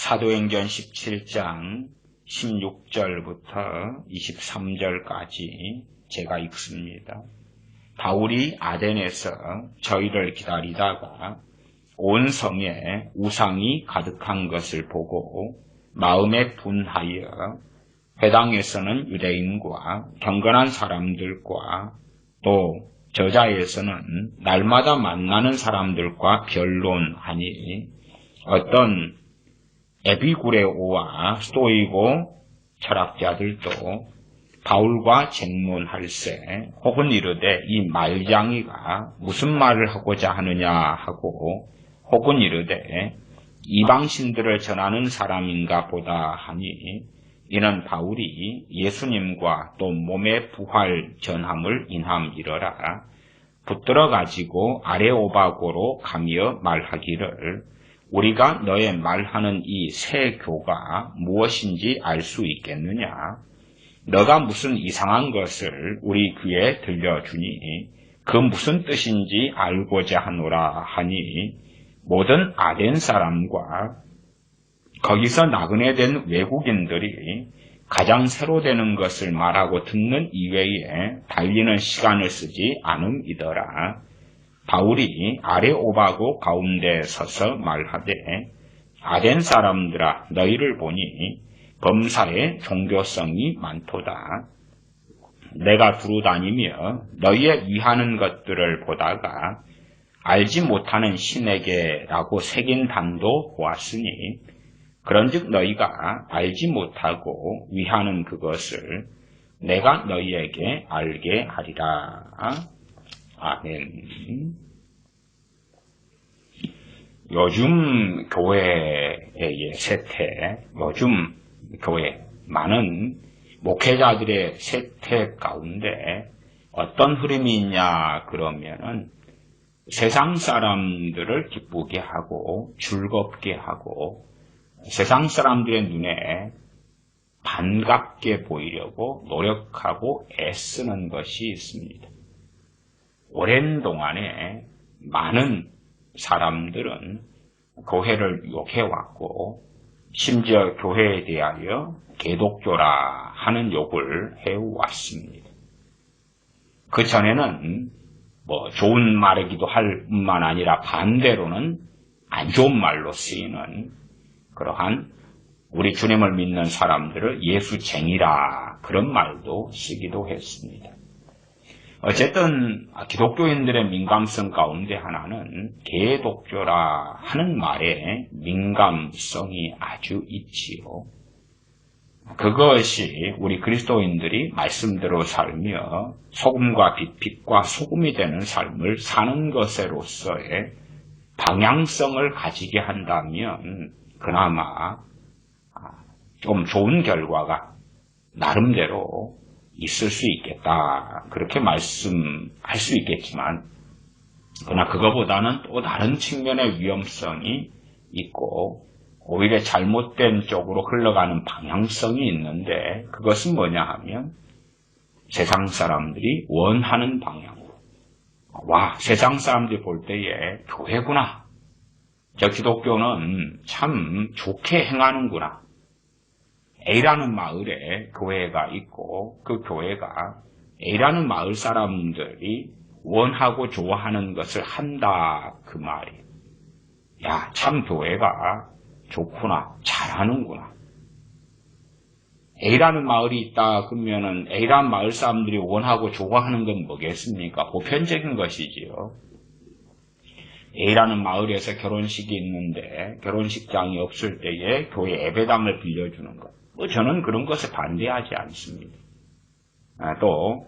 사도행전 17장 16절부터 23절까지 제가 읽습니다. 바울이 아덴에서 저희를 기다리다가 온 성에 우상이 가득한 것을 보고 마음에 분하여 회당에서는 유대인과 경건한 사람들과 또 저자에서는 날마다 만나는 사람들과 변론하니 어떤 에피구레오와 스토이고 철학자들도 바울과 쟁론할세 혹은 이르되 이 말장이가 무슨 말을 하고자 하느냐 하고 혹은 이르되 이방신들을 전하는 사람인가 보다 하니 이는 바울이 예수님과 또 몸의 부활 전함을 인함이러라. 붙들어 가지고 아레오바고로 가며 말하기를 우리가 너의 말하는 이 새 교가 무엇인지 알 수 있겠느냐? 너가 무슨 이상한 것을 우리 귀에 들려주니 그 무슨 뜻인지 알고자 하노라 하니 모든 아덴 사람과 거기서 나그네 된 외국인들이 가장 새로 되는 것을 말하고 듣는 이외에 달리는 시간을 쓰지 않음이더라. 바울이 아레오바고 가운데 서서 말하되 아덴 사람들아 너희를 보니 범사에 종교성이 많도다. 내가 두루 다니며 너희의 위하는 것들을 보다가 알지 못하는 신에게라고 새긴 단도 보았으니 그런즉 너희가 알지 못하고 위하는 그것을 내가 너희에게 알게 하리라. 아멘. 요즘 교회의 세태, 요즘 교회 많은 목회자들의 세태 가운데 어떤 흐름이 있냐 그러면은 세상 사람들을 기쁘게 하고 즐겁게 하고 세상 사람들의 눈에 반갑게 보이려고 노력하고 애쓰는 것이 있습니다. 오랜 동안에 많은 사람들은 교회를 욕해왔고 심지어 교회에 대하여 개독교라 하는 욕을 해왔습니다. 그 전에는 좋은 말이기도 할 뿐만 아니라 반대로는 안 좋은 말로 쓰이는 그러한 우리 주님을 믿는 사람들을 예수쟁이라 그런 말도 쓰기도 했습니다. 어쨌든 기독교인들의 민감성 가운데 하나는 개독교라 하는 말에 민감성이 아주 있지요. 그것이 우리 그리스도인들이 말씀대로 살며 소금과 빛과 소금이 되는 삶을 사는 것으로서의 방향성을 가지게 한다면 그나마 좀 좋은 결과가 나름대로 있을 수 있겠다. 그렇게 말씀할 수 있겠지만 그러나 그거보다는 또 다른 측면의 위험성이 있고 오히려 잘못된 쪽으로 흘러가는 방향성이 있는데 그것은 뭐냐 하면 세상 사람들이 원하는 방향으로 세상 사람들이 볼 때에 교회구나. 저 기독교는 참 좋게 행하는구나. A라는 마을에 교회가 있고 그 교회가 A라는 마을 사람들이 원하고 좋아하는 것을 한다 그 말이에요. 야, 참 교회가 좋구나. 잘하는구나. A라는 마을이 있다 그러면은 A라는 마을 사람들이 원하고 좋아하는 건 뭐겠습니까? 보편적인 것이지요. A라는 마을에서 결혼식이 있는데 결혼식장이 없을 때에 교회 예배당을 빌려주는 것. 저는 그런 것에 반대하지 않습니다. 또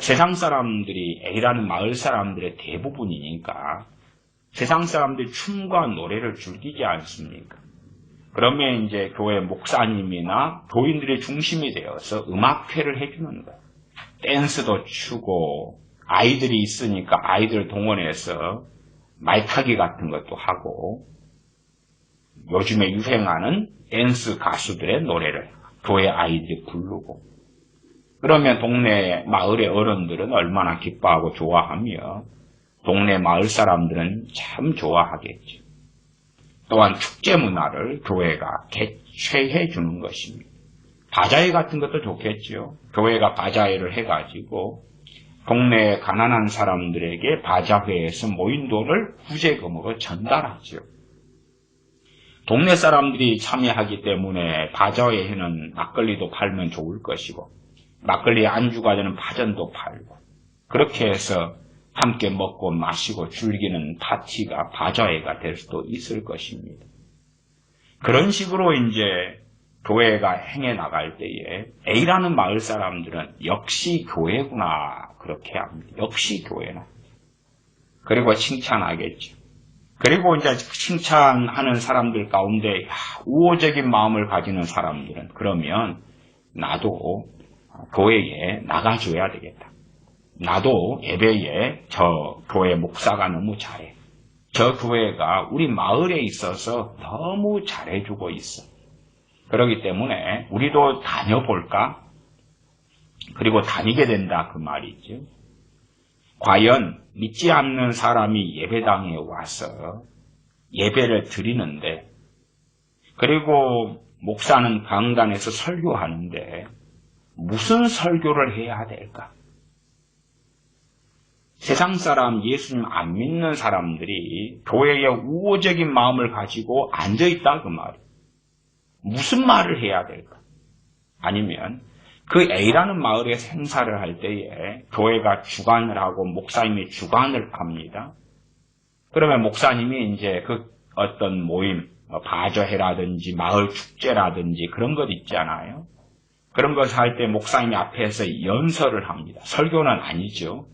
세상 사람들이 A라는 마을 사람들의 대부분이니까 세상 사람들이 춤과 노래를 즐기지 않습니까? 그러면 이제 교회 목사님이나 교인들이 중심이 되어서 음악회를 해주는 거예요. 댄스도 추고 아이들이 있으니까 아이들 동원해서 말타기 같은 것도 하고 요즘에 유행하는 댄스 가수들의 노래를 교회 아이들이 부르고 그러면 동네 마을의 어른들은 얼마나 기뻐하고 좋아하며 동네 마을 사람들은 참 좋아하겠죠. 또한 축제 문화를 교회가 개최해 주는 것입니다. 바자회 같은 것도 좋겠죠. 교회가 바자회를 해가지고 동네 가난한 사람들에게 바자회에서 모인 돈을 구제금으로 전달하죠. 동네 사람들이 참여하기 때문에 바자회에는 막걸리도 팔면 좋을 것이고 막걸리 안주가 되는 파전도 팔고 그렇게 해서 함께 먹고 마시고 즐기는 파티가 바자회가 될 수도 있을 것입니다. 그런 식으로 이제 교회가 행해 나갈 때에 A라는 마을 사람들은 역시 교회구나 그렇게 합니다. 역시 교회나. 그리고 칭찬하겠죠. 그리고 이제 칭찬하는 사람들 가운데 우호적인 마음을 가지는 사람들은 그러면 나도 교회에 나가줘야 되겠다. 나도 예배에 저 교회 목사가 너무 잘해. 저 교회가 우리 마을에 있어서 너무 잘해주고 있어. 그렇기 때문에 우리도 다녀볼까? 그리고 다니게 된다 그 말이죠. 과연 믿지 않는 사람이 예배당에 와서 예배를 드리는데 그리고 목사는 강단에서 설교하는데 무슨 설교를 해야 될까? 세상 사람, 예수님 안 믿는 사람들이 교회에 우호적인 마음을 가지고 앉아있다 그 말이에요. 무슨 말을 해야 될까? 아니면 그 A라는 마을에서 행사를 할 때에 교회가 주관을 하고 목사님이 주관을 합니다. 그러면 목사님이 이제 그 어떤 모임, 바자회라든지 마을 축제라든지 그런 것 있잖아요. 그런 것을 할 때 목사님이 앞에서 연설을 합니다. 설교는 아니죠.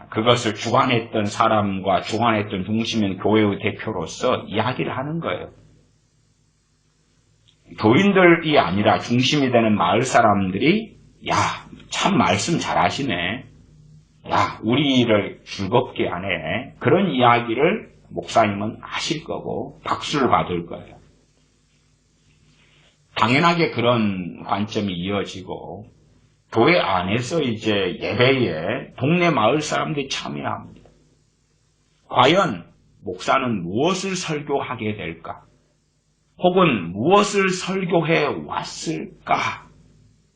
그것을 주관했던 사람과 주관했던 중심인 교회의 대표로서 이야기를 하는 거예요. 교인들이 아니라 중심이 되는 마을 사람들이 야, 참 말씀 잘하시네. 야, 우리를 즐겁게 하네. 그런 이야기를 목사님은 하실 거고 박수를 받을 거예요. 당연하게 그런 관점이 이어지고 교회 안에서 이제 예배에 동네 마을 사람들이 참여합니다. 과연 목사는 무엇을 설교하게 될까? 혹은 무엇을 설교해 왔을까?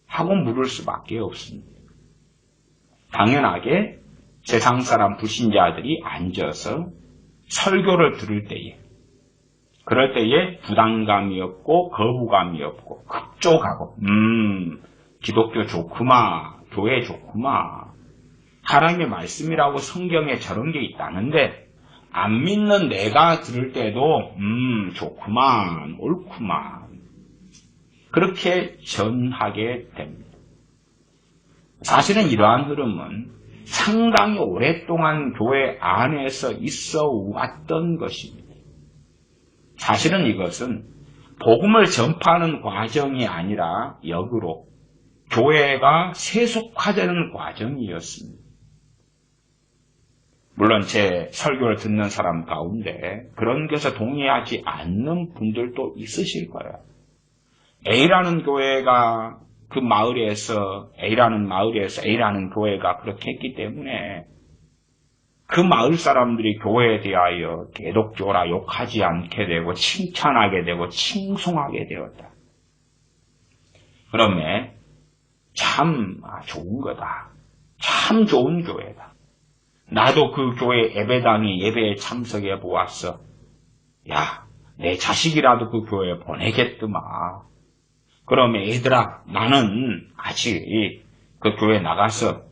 하고 물을 수밖에 없습니다. 당연하게 세상 사람 불신자들이 앉아서 설교를 들을 때에 그럴 때에 부담감이 없고 거부감이 없고 급족하고 기독교 좋구마, 교회 좋구마, 하나님의 말씀이라고 성경에 저런 게 있다는데 안 믿는 내가 들을 때도 좋구만, 옳구만 그렇게 전하게 됩니다. 사실은 이러한 흐름은 상당히 오랫동안 교회 안에서 있어 왔던 것입니다. 사실은 이것은 복음을 전파하는 과정이 아니라 역으로 교회가 세속화되는 과정이었습니다. 물론 제 설교를 듣는 사람 가운데 그런 것에 동의하지 않는 분들도 있으실 거예요. A라는 교회가 그 마을에서 A라는 교회가 그렇게 했기 때문에 그 마을 사람들이 교회에 대하여 개독교라 욕하지 않게 되고 칭찬하게 되고 칭송하게 되었다. 그러면 참 좋은 거다. 참 좋은 교회다. 나도 그 교회 예배당에 예배에 참석해 보았어. 야, 내 자식이라도 그 교회에 보내겠더마. 그러면 얘들아, 나는 아직 그 교회 나가서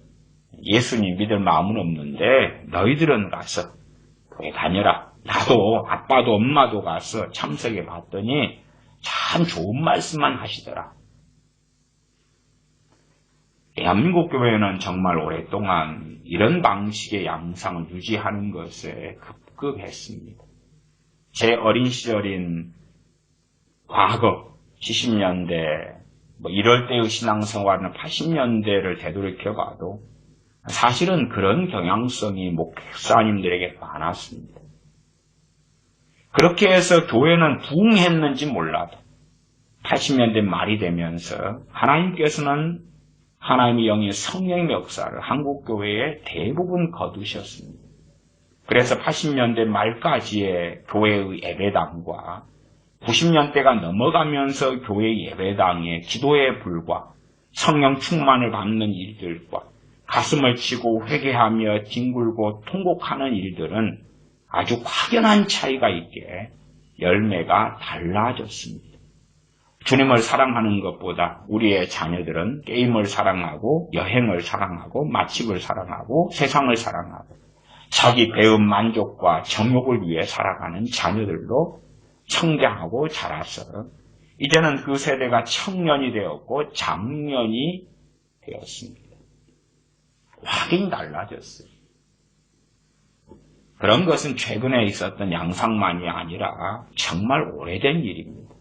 예수님 믿을 마음은 없는데 너희들은 가서 교회 다녀라. 나도 아빠도 엄마도 가서 참석해 봤더니 참 좋은 말씀만 하시더라. 대한민국 교회는 정말 오랫동안 이런 방식의 양상을 유지하는 것에 급급했습니다. 제 어린 시절인 과거 70년대 이럴 때의 신앙생활은 80년대를 되돌이켜봐도 사실은 그런 경향성이 목사님들에게 많았습니다. 그렇게 해서 교회는 부흥했는지 몰라도 80년대 말이 되면서 하나님께서는 하나님의 영이 성령의 역사를 한국교회에 대부분 거두셨습니다. 그래서 80년대 말까지의 교회의 예배당과 90년대가 넘어가면서 교회 예배당의 기도의 불과 성령 충만을 받는 일들과 가슴을 치고 회개하며 뒹굴고 통곡하는 일들은 아주 확연한 차이가 있게 열매가 달라졌습니다. 주님을 사랑하는 것보다 우리의 자녀들은 게임을 사랑하고 여행을 사랑하고 맛집을 사랑하고 세상을 사랑하고 자기 배움 만족과 정욕을 위해 살아가는 자녀들로 성장하고 자라서 이제는 그 세대가 청년이 되었고 장년이 되었습니다. 확연히 달라졌어요. 그런 것은 최근에 있었던 양상만이 아니라 정말 오래된 일입니다.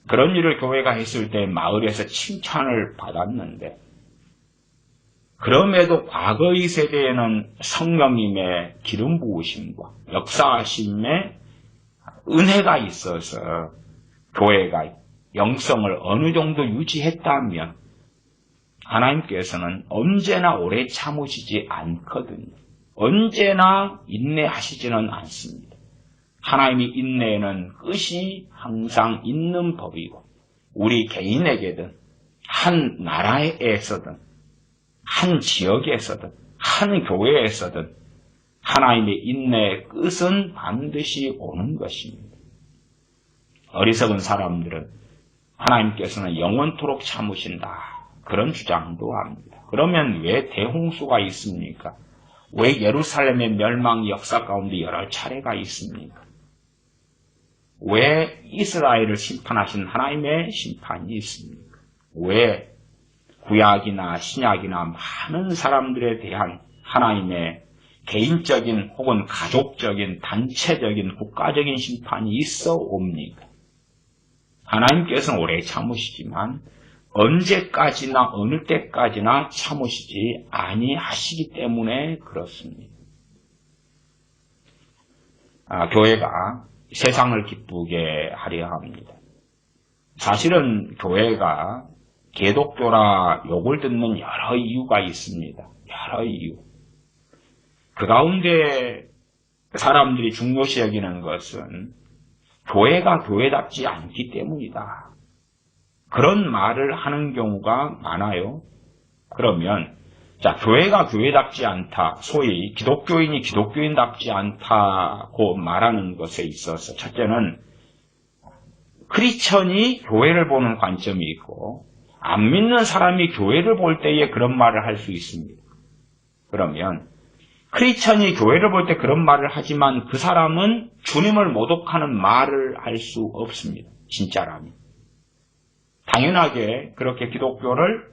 그런 일을 교회가 했을 때 마을에서 칭찬을 받았는데 그럼에도 과거의 세대에는 성령님의 기름 부으심과 역사하심의 은혜가 있어서 교회가 영성을 어느 정도 유지했다면 하나님께서는 언제나 오래 참으시지 않거든요. 언제나 인내하시지는 않습니다. 하나님의 인내에는 끝이 항상 있는 법이고 우리 개인에게든 한 나라에서든 한 지역에서든 한 교회에서든 하나님의 인내의 끝은 반드시 오는 것입니다. 어리석은 사람들은 하나님께서는 영원토록 참으신다. 그런 주장도 합니다. 그러면 왜 대홍수가 있습니까? 왜 예루살렘의 멸망 역사 가운데 여러 차례가 있습니까? 왜 이스라엘을 심판하신 하나님의 심판이 있습니까? 왜 구약이나 신약이나 많은 사람들에 대한 하나님의 개인적인 혹은 가족적인 단체적인 국가적인 심판이 있어 옵니까? 하나님께서는 오래 참으시지만 언제까지나 어느 때까지나 참으시지 아니하시기 때문에 그렇습니다. 교회가 세상을 기쁘게 하려 합니다. 사실은 교회가 개독교라 욕을 듣는 여러 이유가 있습니다. 여러 이유. 그 가운데 사람들이 중요시 여기는 것은 교회가 교회답지 않기 때문이다. 그런 말을 하는 경우가 많아요. 그러면 교회가 교회답지 않다. 소위 기독교인이 기독교인답지 않다고 말하는 것에 있어서 첫째는 크리스천이 교회를 보는 관점이 있고 안 믿는 사람이 교회를 볼 때에 그런 말을 할 수 있습니다. 그러면 크리스천이 교회를 볼 때 그런 말을 하지만 그 사람은 주님을 모독하는 말을 할 수 없습니다. 진짜라면. 당연하게 그렇게 기독교를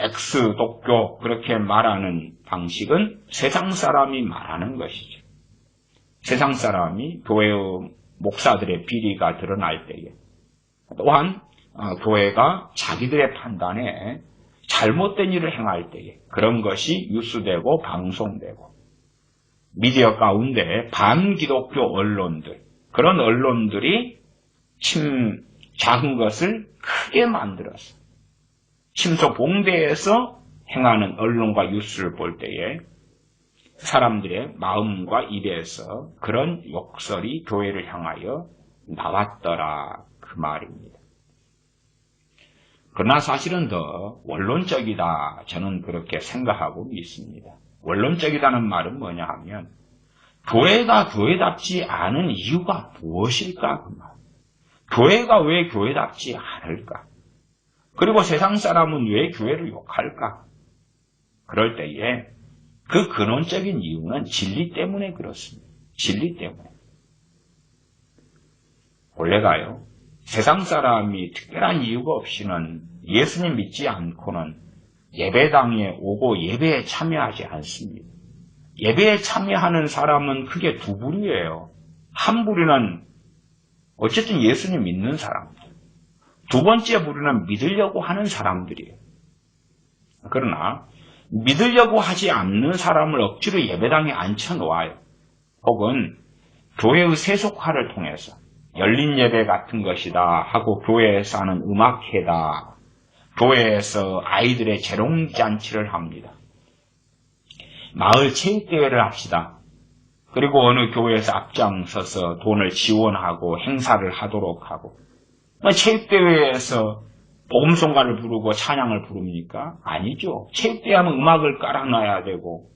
X독교 그렇게 말하는 방식은 세상 사람이 말하는 것이죠. 세상 사람이 교회의 목사들의 비리가 드러날 때에 또한 교회가 자기들의 판단에 잘못된 일을 행할 때에 그런 것이 뉴스되고 방송되고 미디어 가운데 반기독교 언론들 그런 언론들이 작은 것을 크게 만들어서 침소봉대에서 행하는 언론과 뉴스를 볼 때에 사람들의 마음과 입에서 그런 욕설이 교회를 향하여 나왔더라 그 말입니다. 그러나 사실은 더 원론적이다 저는 그렇게 생각하고 믿습니다. 원론적이다는 말은 뭐냐 하면 교회가 교회답지 않은 이유가 무엇일까 그 말. 교회가 왜 교회답지 않을까? 그리고 세상 사람은 왜 교회를 욕할까? 그럴 때에 그 근원적인 이유는 진리 때문에 그렇습니다. 진리 때문에. 원래가요. 세상 사람이 특별한 이유가 없이는 예수님 믿지 않고는 예배당에 오고 예배에 참여하지 않습니다. 예배에 참여하는 사람은 크게 두 부류예요. 한 부류는 어쨌든 예수님 믿는 사람들. 두 번째 부류는 믿으려고 하는 사람들이에요. 그러나 믿으려고 하지 않는 사람을 억지로 예배당에 앉혀놓아요. 혹은 교회의 세속화를 통해서 열린 예배 같은 것이다 하고 교회에서 하는 음악회다. 교회에서 아이들의 재롱잔치를 합니다. 마을 체육대회를 합시다. 그리고 어느 교회에서 앞장서서 돈을 지원하고 행사를 하도록 하고, 체육대회에서 복음송가를 부르고 찬양을 부릅니까? 아니죠. 체육대회 하면 음악을 깔아놔야 되고,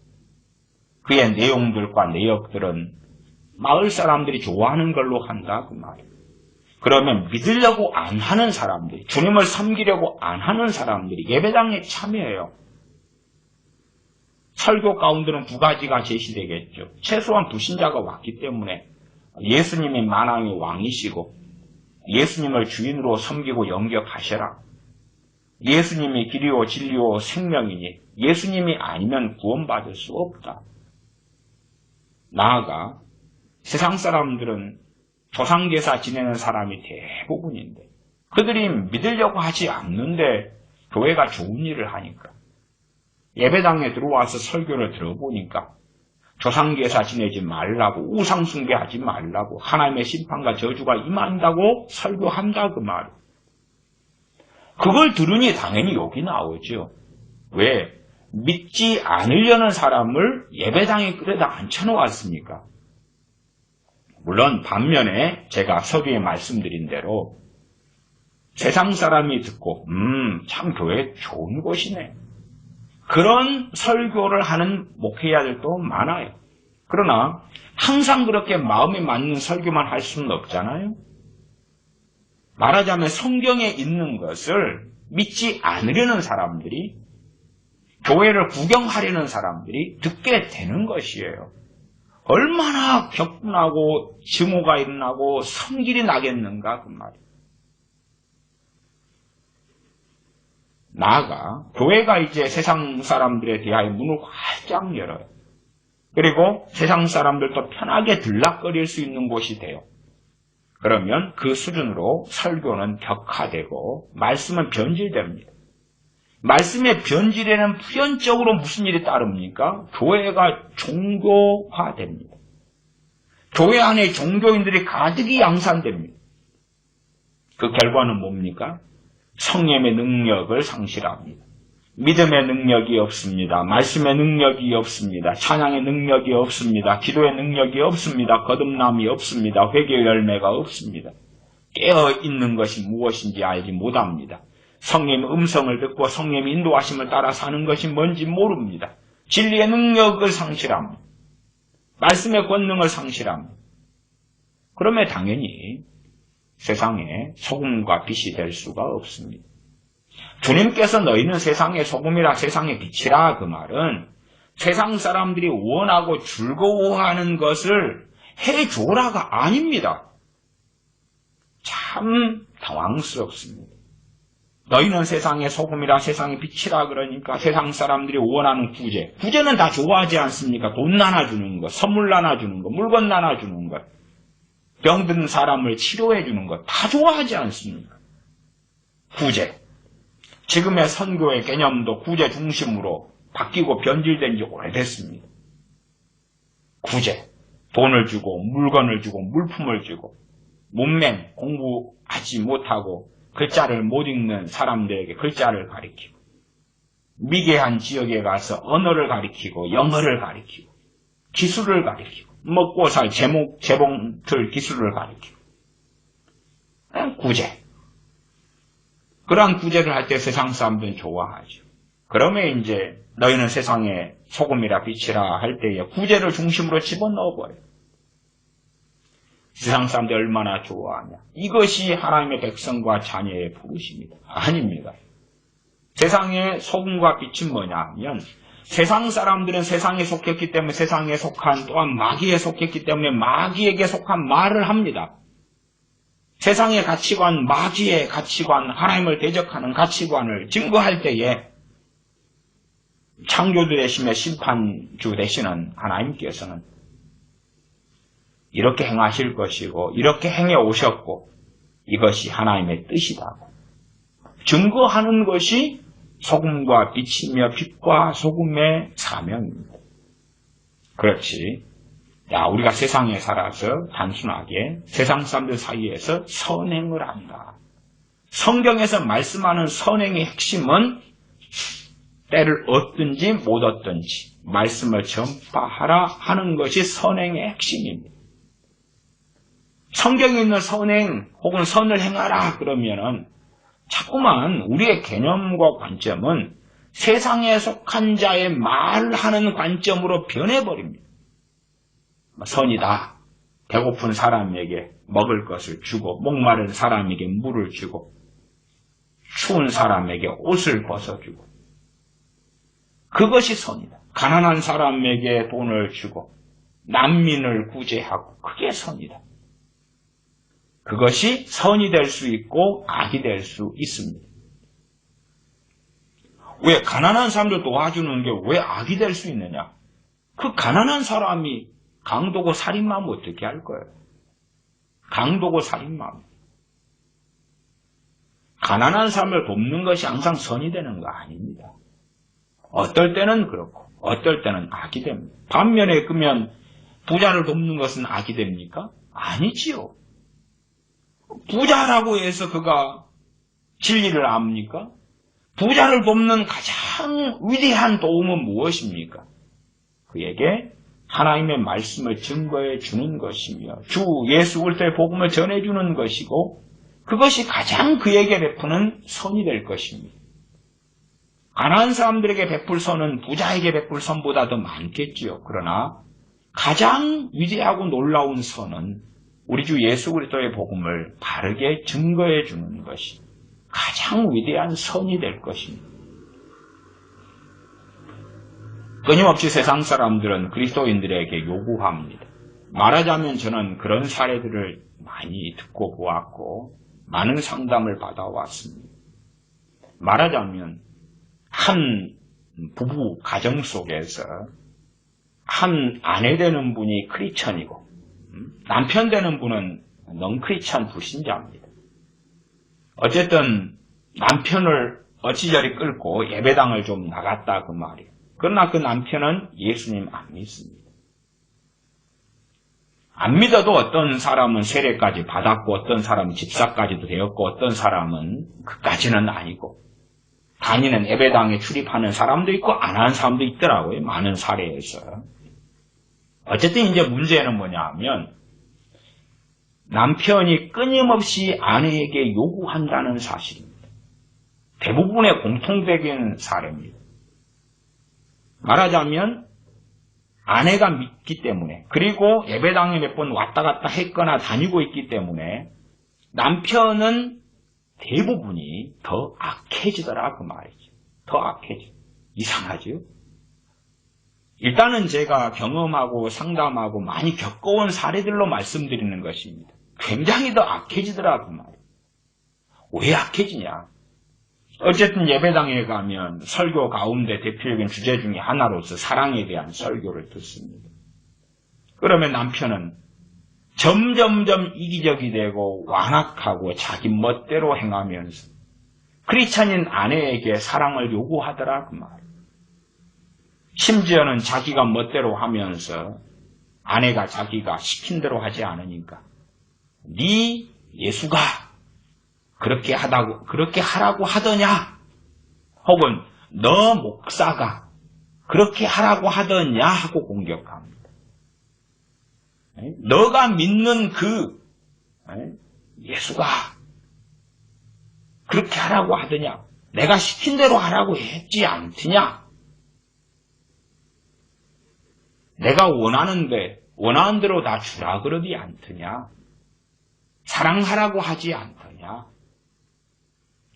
그의 내용들과 내역들은 마을 사람들이 좋아하는 걸로 한다 그 말이에요. 그러면 믿으려고 안 하는 사람들이, 주님을 섬기려고 안 하는 사람들이 예배당에 참여해요. 설교 가운데는 두 가지가 제시되겠죠. 최소한 불신자가 왔기 때문에 예수님이 만왕의 왕이시고 예수님을 주인으로 섬기고 영접하셔라. 예수님이 길이요 진리요 생명이니 예수님이 아니면 구원받을 수 없다. 나아가 세상 사람들은 조상제사 지내는 사람이 대부분인데 그들이 믿으려고 하지 않는데 교회가 좋은 일을 하니까 예배당에 들어와서 설교를 들어보니까 조상제사 지내지 말라고, 우상숭배하지 말라고, 하나님의 심판과 저주가 임한다고 설교한다 그 말. 그걸 들으니 당연히 욕이 나오죠. 왜? 믿지 않으려는 사람을 예배당에 끌어다 앉혀놓았습니까? 물론 반면에 제가 서두에 말씀드린 대로 세상 사람이 듣고 참 교회 좋은 곳이네. 그런 설교를 하는 목회자들도 많아요. 그러나 항상 그렇게 마음에 맞는 설교만 할 수는 없잖아요. 말하자면 성경에 있는 것을 믿지 않으려는 사람들이, 교회를 구경하려는 사람들이 듣게 되는 것이에요. 얼마나 격분하고 증오가 일어나고 성질이 나겠는가 그 말이에요. 나아가 교회가 이제 세상 사람들에 대하여 문을 활짝 열어요. 그리고 세상 사람들도 편하게 들락거릴 수 있는 곳이 돼요. 그러면 그 수준으로 설교는 격화되고 말씀은 변질됩니다. 말씀의 변질에는 필연적으로 무슨 일이 따릅니까? 교회가 종교화됩니다. 교회 안에 종교인들이 가득히 양산됩니다. 그 결과는 뭡니까? 성령의 능력을 상실합니다. 믿음의 능력이 없습니다. 말씀의 능력이 없습니다. 찬양의 능력이 없습니다. 기도의 능력이 없습니다. 거듭남이 없습니다. 회개의 열매가 없습니다. 깨어있는 것이 무엇인지 알지 못합니다. 성령의 음성을 듣고 성령의 인도하심을 따라 사는 것이 뭔지 모릅니다. 진리의 능력을 상실합니다. 말씀의 권능을 상실합니다. 그러면 당연히 세상에 소금과 빛이 될 수가 없습니다. 주님께서 너희는 세상의 소금이라 세상의 빛이라 그 말은 세상 사람들이 원하고 즐거워하는 것을 해줘라가 아닙니다. 참 당황스럽습니다. 너희는 세상의 소금이라 세상의 빛이라 그러니까 세상 사람들이 원하는 구제는 다 좋아하지 않습니까? 돈 나눠주는 것, 선물 나눠주는 것, 물건 나눠주는 것, 병든 사람을 치료해 주는 것 다 좋아하지 않습니까? 구제. 지금의 선교의 개념도 구제 중심으로 바뀌고 변질된 지 오래됐습니다. 구제. 돈을 주고 물건을 주고 물품을 주고 문맹 공부하지 못하고 글자를 못 읽는 사람들에게 글자를 가리키고 미개한 지역에 가서 언어를 가리키고 영어를 가리키고 기술을 가리키고 먹고 살 재봉틀 기술을 가리키고 구제. 그러한 구제를 할 때 세상 사람들은 좋아하죠. 그러면 이제 너희는 세상의 소금이라 빛이라 할 때에 구제를 중심으로 집어넣어버려요. 세상 사람들이 얼마나 좋아하냐. 이것이 하나님의 백성과 자녀의 부르심이다. 아닙니다. 세상의 소금과 빛은 뭐냐 하면 세상 사람들은 세상에 속했기 때문에 세상에 속한 또한 마귀에 속했기 때문에 마귀에게 속한 말을 합니다. 세상의 가치관, 마귀의 가치관, 하나님을 대적하는 가치관을 증거할 때에 창조주 되시며 심판주 되시는 하나님께서는 이렇게 행하실 것이고 이렇게 행해 오셨고 이것이 하나님의 뜻이다고 증거하는 것이 소금과 빛이며 빛과 소금의 사명입니다. 그렇지. 우리가 세상에 살아서 단순하게 세상 사람들 사이에서 선행을 한다. 성경에서 말씀하는 선행의 핵심은 때를 얻든지 못 얻든지 말씀을 전파하라 하는 것이 선행의 핵심입니다. 성경에 있는 선행 혹은 선을 행하라 그러면은 자꾸만 우리의 개념과 관점은 세상에 속한 자의 말하는 관점으로 변해버립니다. 선이다. 배고픈 사람에게 먹을 것을 주고 목마른 사람에게 물을 주고 추운 사람에게 옷을 벗어주고 그것이 선이다. 가난한 사람에게 돈을 주고 난민을 구제하고 그게 선이다. 그것이 선이 될 수 있고 악이 될 수 있습니다. 왜 가난한 사람들 도와주는 게 왜 악이 될 수 있느냐? 그 가난한 사람이 강도고 살인마면 어떻게 할 거예요? 강도고 살인마면. 가난한 사람을 돕는 것이 항상 선이 되는 거 아닙니다. 어떨 때는 그렇고 어떨 때는 악이 됩니다. 반면에 그러면 부자를 돕는 것은 악이 됩니까? 아니지요. 부자라고 해서 그가 진리를 압니까? 부자를 돕는 가장 위대한 도움은 무엇입니까? 그에게 하나님의 말씀을 증거해 주는 것이며 주 예수 그리스도의 복음을 전해 주는 것이고 그것이 가장 그에게 베푸는 선이 될 것입니다. 가난한 사람들에게 베풀 선은 부자에게 베풀 선보다 더 많겠지요. 그러나 가장 위대하고 놀라운 선은 우리 주 예수 그리스도의 복음을 바르게 증거해 주는 것이 가장 위대한 선이 될 것입니다. 끊임없이 세상 사람들은 그리스도인들에게 요구합니다. 말하자면 저는 그런 사례들을 많이 듣고 보았고 많은 상담을 받아왔습니다. 말하자면 한 부부 가정 속에서 한 아내 되는 분이 크리스천이고 남편 되는 분은 넌크리스천 불신자입니다. 어쨌든 남편을 어찌저리 끌고 예배당을 좀 나갔다 그 말이에요. 그러나 그 남편은 예수님 안 믿습니다. 안 믿어도 어떤 사람은 세례까지 받았고 어떤 사람은 집사까지도 되었고 어떤 사람은 그까지는 아니고 다니는 예배당에 출입하는 사람도 있고 안 하는 사람도 있더라고요. 많은 사례에서. 어쨌든 이제 문제는 뭐냐 하면 남편이 끊임없이 아내에게 요구한다는 사실입니다. 대부분의 공통적인 사례입니다. 말하자면 아내가 믿기 때문에 그리고 예배당에 몇 번 왔다 갔다 했거나 다니고 있기 때문에 남편은 대부분이 더 악해지더라 그 말이죠. 더 악해져. 이상하죠? 일단은 제가 경험하고 상담하고 많이 겪어온 사례들로 말씀드리는 것입니다. 굉장히 더 악해지더라 그 말이에요. 왜 악해지냐? 어쨌든 예배당에 가면 설교 가운데 대표적인 주제 중에 하나로서 사랑에 대한 설교를 듣습니다. 그러면 남편은 점점점 이기적이 되고 완악하고 자기 멋대로 행하면서 크리스찬인 아내에게 사랑을 요구하더라 그 말이에요. 심지어는 자기가 멋대로 하면서 아내가 자기가 시킨 대로 하지 않으니까 네 예수가 그렇게 하라고 하더냐? 혹은 너 목사가 그렇게 하라고 하더냐? 하고 공격합니다. 너가 믿는 그 예수가 그렇게 하라고 하더냐? 내가 시킨 대로 하라고 했지 않더냐? 내가 원하는 대로 다 주라 그러지 않더냐? 사랑하라고 하지 않더냐?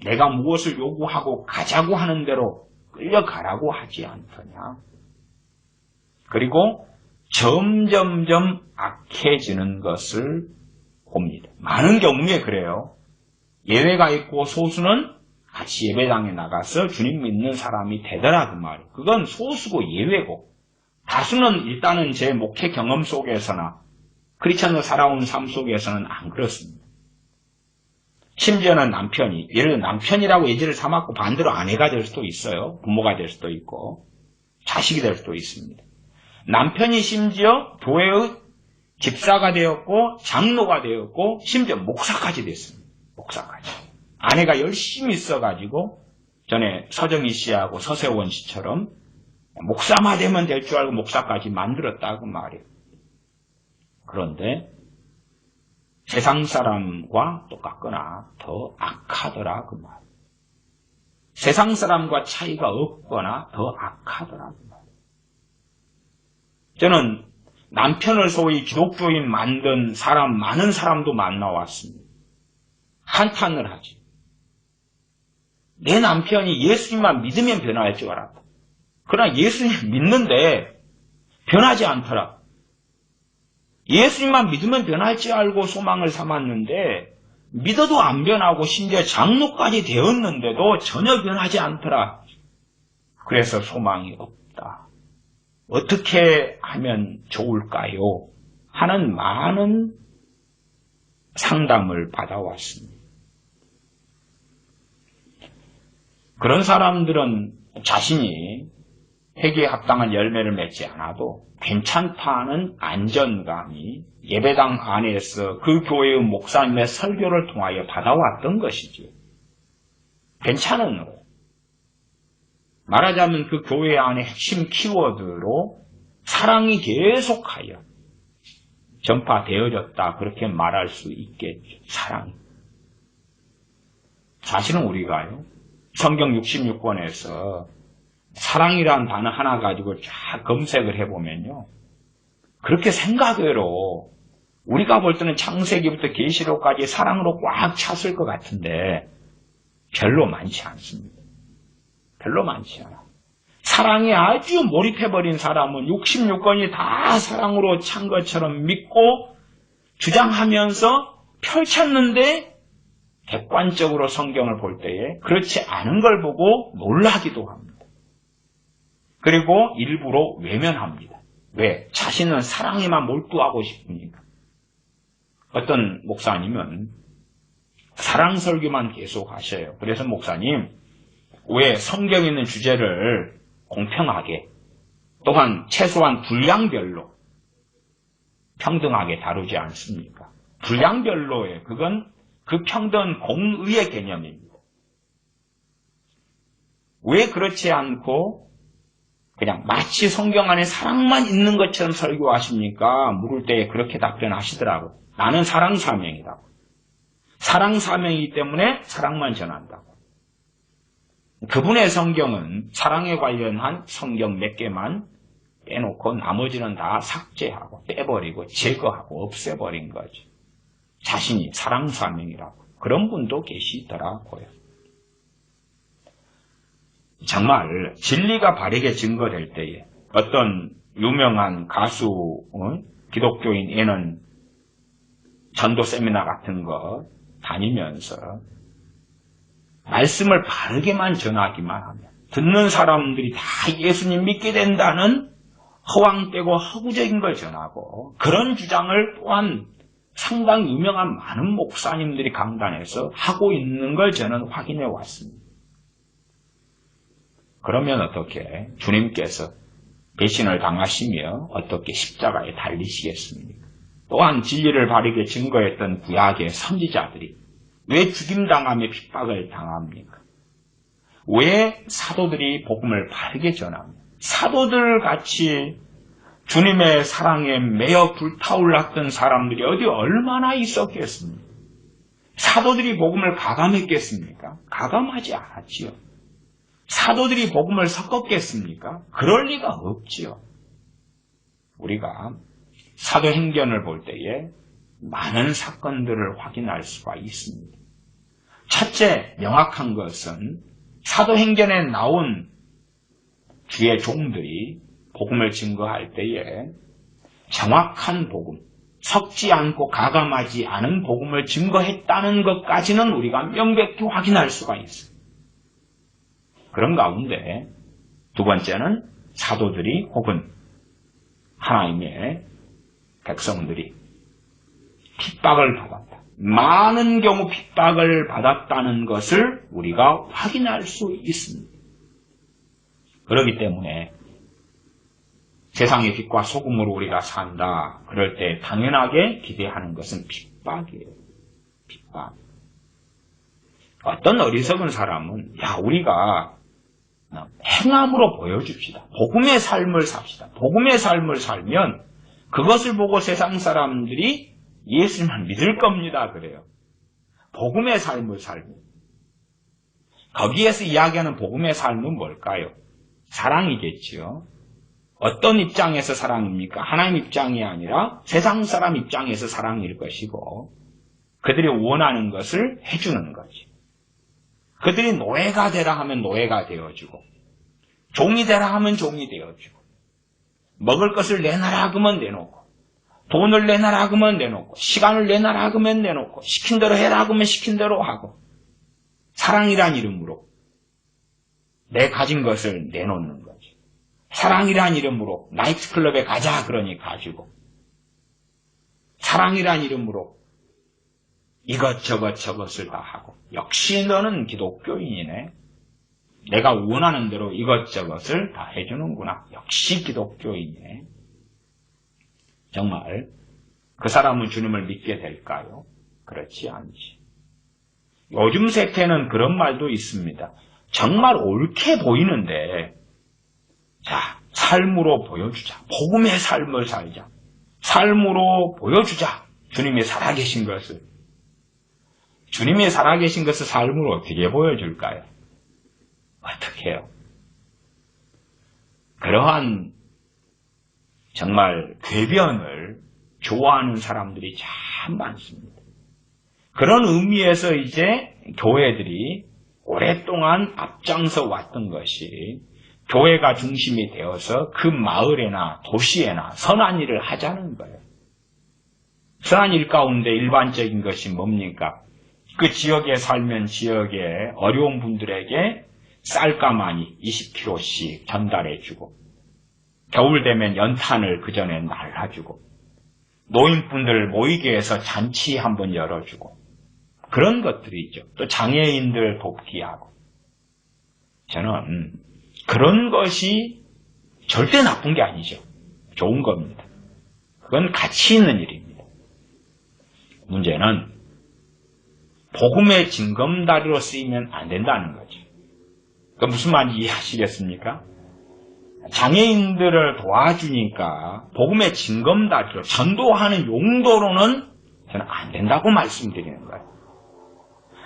내가 무엇을 요구하고 가자고 하는 대로 끌려가라고 하지 않더냐? 그리고 점점점 악해지는 것을 봅니다. 많은 경우에 그래요. 예외가 있고 소수는 같이 예배당에 나가서 주님 믿는 사람이 되더라 그 말이에요. 그건 소수고 예외고 다수는 일단은 제 목회 경험 속에서나 크리스천으로 살아온 삶 속에서는 안 그렇습니다. 심지어는 남편이 예를 들어 남편이라고 예지를 삼았고 반대로 아내가 될 수도 있어요. 부모가 될 수도 있고 자식이 될 수도 있습니다. 남편이 심지어 교회의 집사가 되었고 장로가 되었고 심지어 목사까지 됐습니다. 목사까지. 아내가 열심히 써가지고 전에 서정희 씨하고 서세원 씨처럼 목사만 되면 될 줄 알고 목사까지 만들었다 그 말이에요. 그런데 세상 사람과 똑같거나 더 악하더라 그 말. 세상 사람과 차이가 없거나 더 악하더라 그 말. 저는 남편을 소위 기독교인 만든 사람 많은 사람도 만나왔습니다. 한탄을 하지. 내 남편이 예수님만 믿으면 변할 줄 알았다. 그러나 예수님 믿는데 변하지 않더라. 예수님만 믿으면 변할지 알고 소망을 삼았는데 믿어도 안 변하고 심지어 장로까지 되었는데도 전혀 변하지 않더라. 그래서 소망이 없다. 어떻게 하면 좋을까요? 하는 많은 상담을 받아왔습니다. 그런 사람들은 자신이 회개에 합당한 열매를 맺지 않아도 괜찮다는 안전감이 예배당 안에서 그 교회의 목사님의 설교를 통하여 받아왔던 것이지. 괜찮은 거예요. 말하자면 그 교회 안의 핵심 키워드로 사랑이 계속하여 전파되어졌다. 그렇게 말할 수 있겠죠. 사랑. 사실은 우리가요. 성경 66권에서 사랑이란 단어 하나 가지고 쫙 검색을 해보면요. 그렇게 생각외로 우리가 볼 때는 창세기부터 계시록까지 사랑으로 꽉 찼을 것 같은데 별로 많지 않습니다. 별로 많지 않아. 사랑에 아주 몰입해버린 사람은 66권이 다 사랑으로 찬 것처럼 믿고 주장하면서 펼쳤는데 객관적으로 성경을 볼 때에 그렇지 않은 걸 보고 놀라기도 합니다. 그리고 일부러 외면합니다. 왜? 자신은 사랑에만 몰두하고 싶으니까. 어떤 목사님은 사랑 설교만 계속 하셔요. 그래서 목사님, 왜 성경에 있는 주제를 공평하게 또한 최소한 분량별로 평등하게 다루지 않습니까? 분량별로에 그건 그 평등은 공의의 개념입니다. 왜 그렇지 않고 그냥 마치 성경 안에 사랑만 있는 것처럼 설교하십니까? 물을 때 그렇게 답변하시더라고. 나는 사랑 사명이라고. 사랑 사명이기 때문에 사랑만 전한다고. 그분의 성경은 사랑에 관련한 성경 몇 개만 빼놓고 나머지는 다 삭제하고 빼버리고 제거하고 없애버린 거죠. 자신이 사랑 사명이라고. 그런 분도 계시더라고요. 정말 진리가 바르게 증거될 때에 어떤 유명한 가수, 기독교인 애는 전도 세미나 같은 거 다니면서 말씀을 바르게만 전하기만 하면 듣는 사람들이 다 예수님 믿게 된다는 허황되고 허구적인 걸 전하고 그런 주장을 또한 상당히 유명한 많은 목사님들이 강단에서 하고 있는 걸 저는 확인해 왔습니다. 그러면 어떻게 주님께서 배신을 당하시며 어떻게 십자가에 달리시겠습니까? 또한 진리를 바르게 증거했던 구약의 선지자들이 왜 죽임당함에 핍박을 당합니까? 왜 사도들이 복음을 바르게 전합니까? 사도들 같이 주님의 사랑에 매여 불타올랐던 사람들이 어디 얼마나 있었겠습니까? 사도들이 복음을 가감했겠습니까? 가감하지 않았지요. 사도들이 복음을 섞었겠습니까? 그럴 리가 없지요. 우리가 사도행전을 볼 때에 많은 사건들을 확인할 수가 있습니다. 첫째, 명확한 것은 사도행전에 나온 주의 종들이 복음을 증거할 때에 정확한 복음, 섞지 않고 가감하지 않은 복음을 증거했다는 것까지는 우리가 명백히 확인할 수가 있습니다. 그런 가운데 두 번째는 사도들이 혹은 하나님의 백성들이 핍박을 받았다. 많은 경우 핍박을 받았다는 것을 우리가 확인할 수 있습니다. 그렇기 때문에 세상의 빛과 소금으로 우리가 산다. 그럴 때 당연하게 기대하는 것은 핍박이에요. 핍박. 어떤 어리석은 사람은 우리가 행함으로 보여줍시다. 복음의 삶을 삽시다. 복음의 삶을 살면 그것을 보고 세상 사람들이 예수님을 믿을 겁니다. 그래요. 복음의 삶을 살면. 거기에서 이야기하는 복음의 삶은 뭘까요? 사랑이겠지요. 어떤 입장에서 사랑입니까? 하나님 입장이 아니라 세상 사람 입장에서 사랑일 것이고 그들이 원하는 것을 해주는 거지. 그들이 노예가 되라 하면 노예가 되어주고 종이 되라 하면 종이 되어주고 먹을 것을 내놔라 하면 내놓고 돈을 내놔라 하면 내놓고 시간을 내놔라 하면 내놓고 시킨 대로 해라 하면 시킨 대로 하고 사랑이란 이름으로 내 가진 것을 내놓는 거지. 사랑이란 이름으로 나이트클럽에 가자 그러니 가지고 사랑이란 이름으로 이것저것 저것을 다 하고 역시 너는 기독교인이네. 내가 원하는 대로 이것저것을 다 해주는구나. 역시 기독교인이네. 정말 그 사람은 주님을 믿게 될까요? 그렇지 않지. 요즘 세태는 그런 말도 있습니다. 정말 옳게 보이는데 자, 삶으로 보여주자. 복음의 삶을 살자. 삶으로 보여주자. 주님이 살아계신 것을. 주님이 살아계신 것을 삶으로 어떻게 보여줄까요? 어떻게 해요? 그러한 정말 궤변을 좋아하는 사람들이 참 많습니다. 그런 의미에서 이제 교회들이 오랫동안 앞장서 왔던 것이 교회가 중심이 되어서 그 마을에나 도시에나 선한 일을 하자는 거예요. 선한 일 가운데 일반적인 것이 뭡니까? 그 지역에 살면 지역에 어려운 분들에게 쌀가마니 20kg씩 전달해주고 겨울 되면 연탄을 그 전에 날라주고 노인분들 모이게 해서 잔치 한번 열어주고 그런 것들이죠. 또 장애인들 돕기 하고 저는 그런 것이 절대 나쁜 게 아니죠. 좋은 겁니다. 그건 가치 있는 일입니다. 문제는 복음의 징검다리로 쓰이면 안 된다는 거죠. 그 무슨 말인지 이해하시겠습니까? 장애인들을 도와주니까 복음의 징검다리로 전도하는 용도로는 저는 안 된다고 말씀드리는 거예요.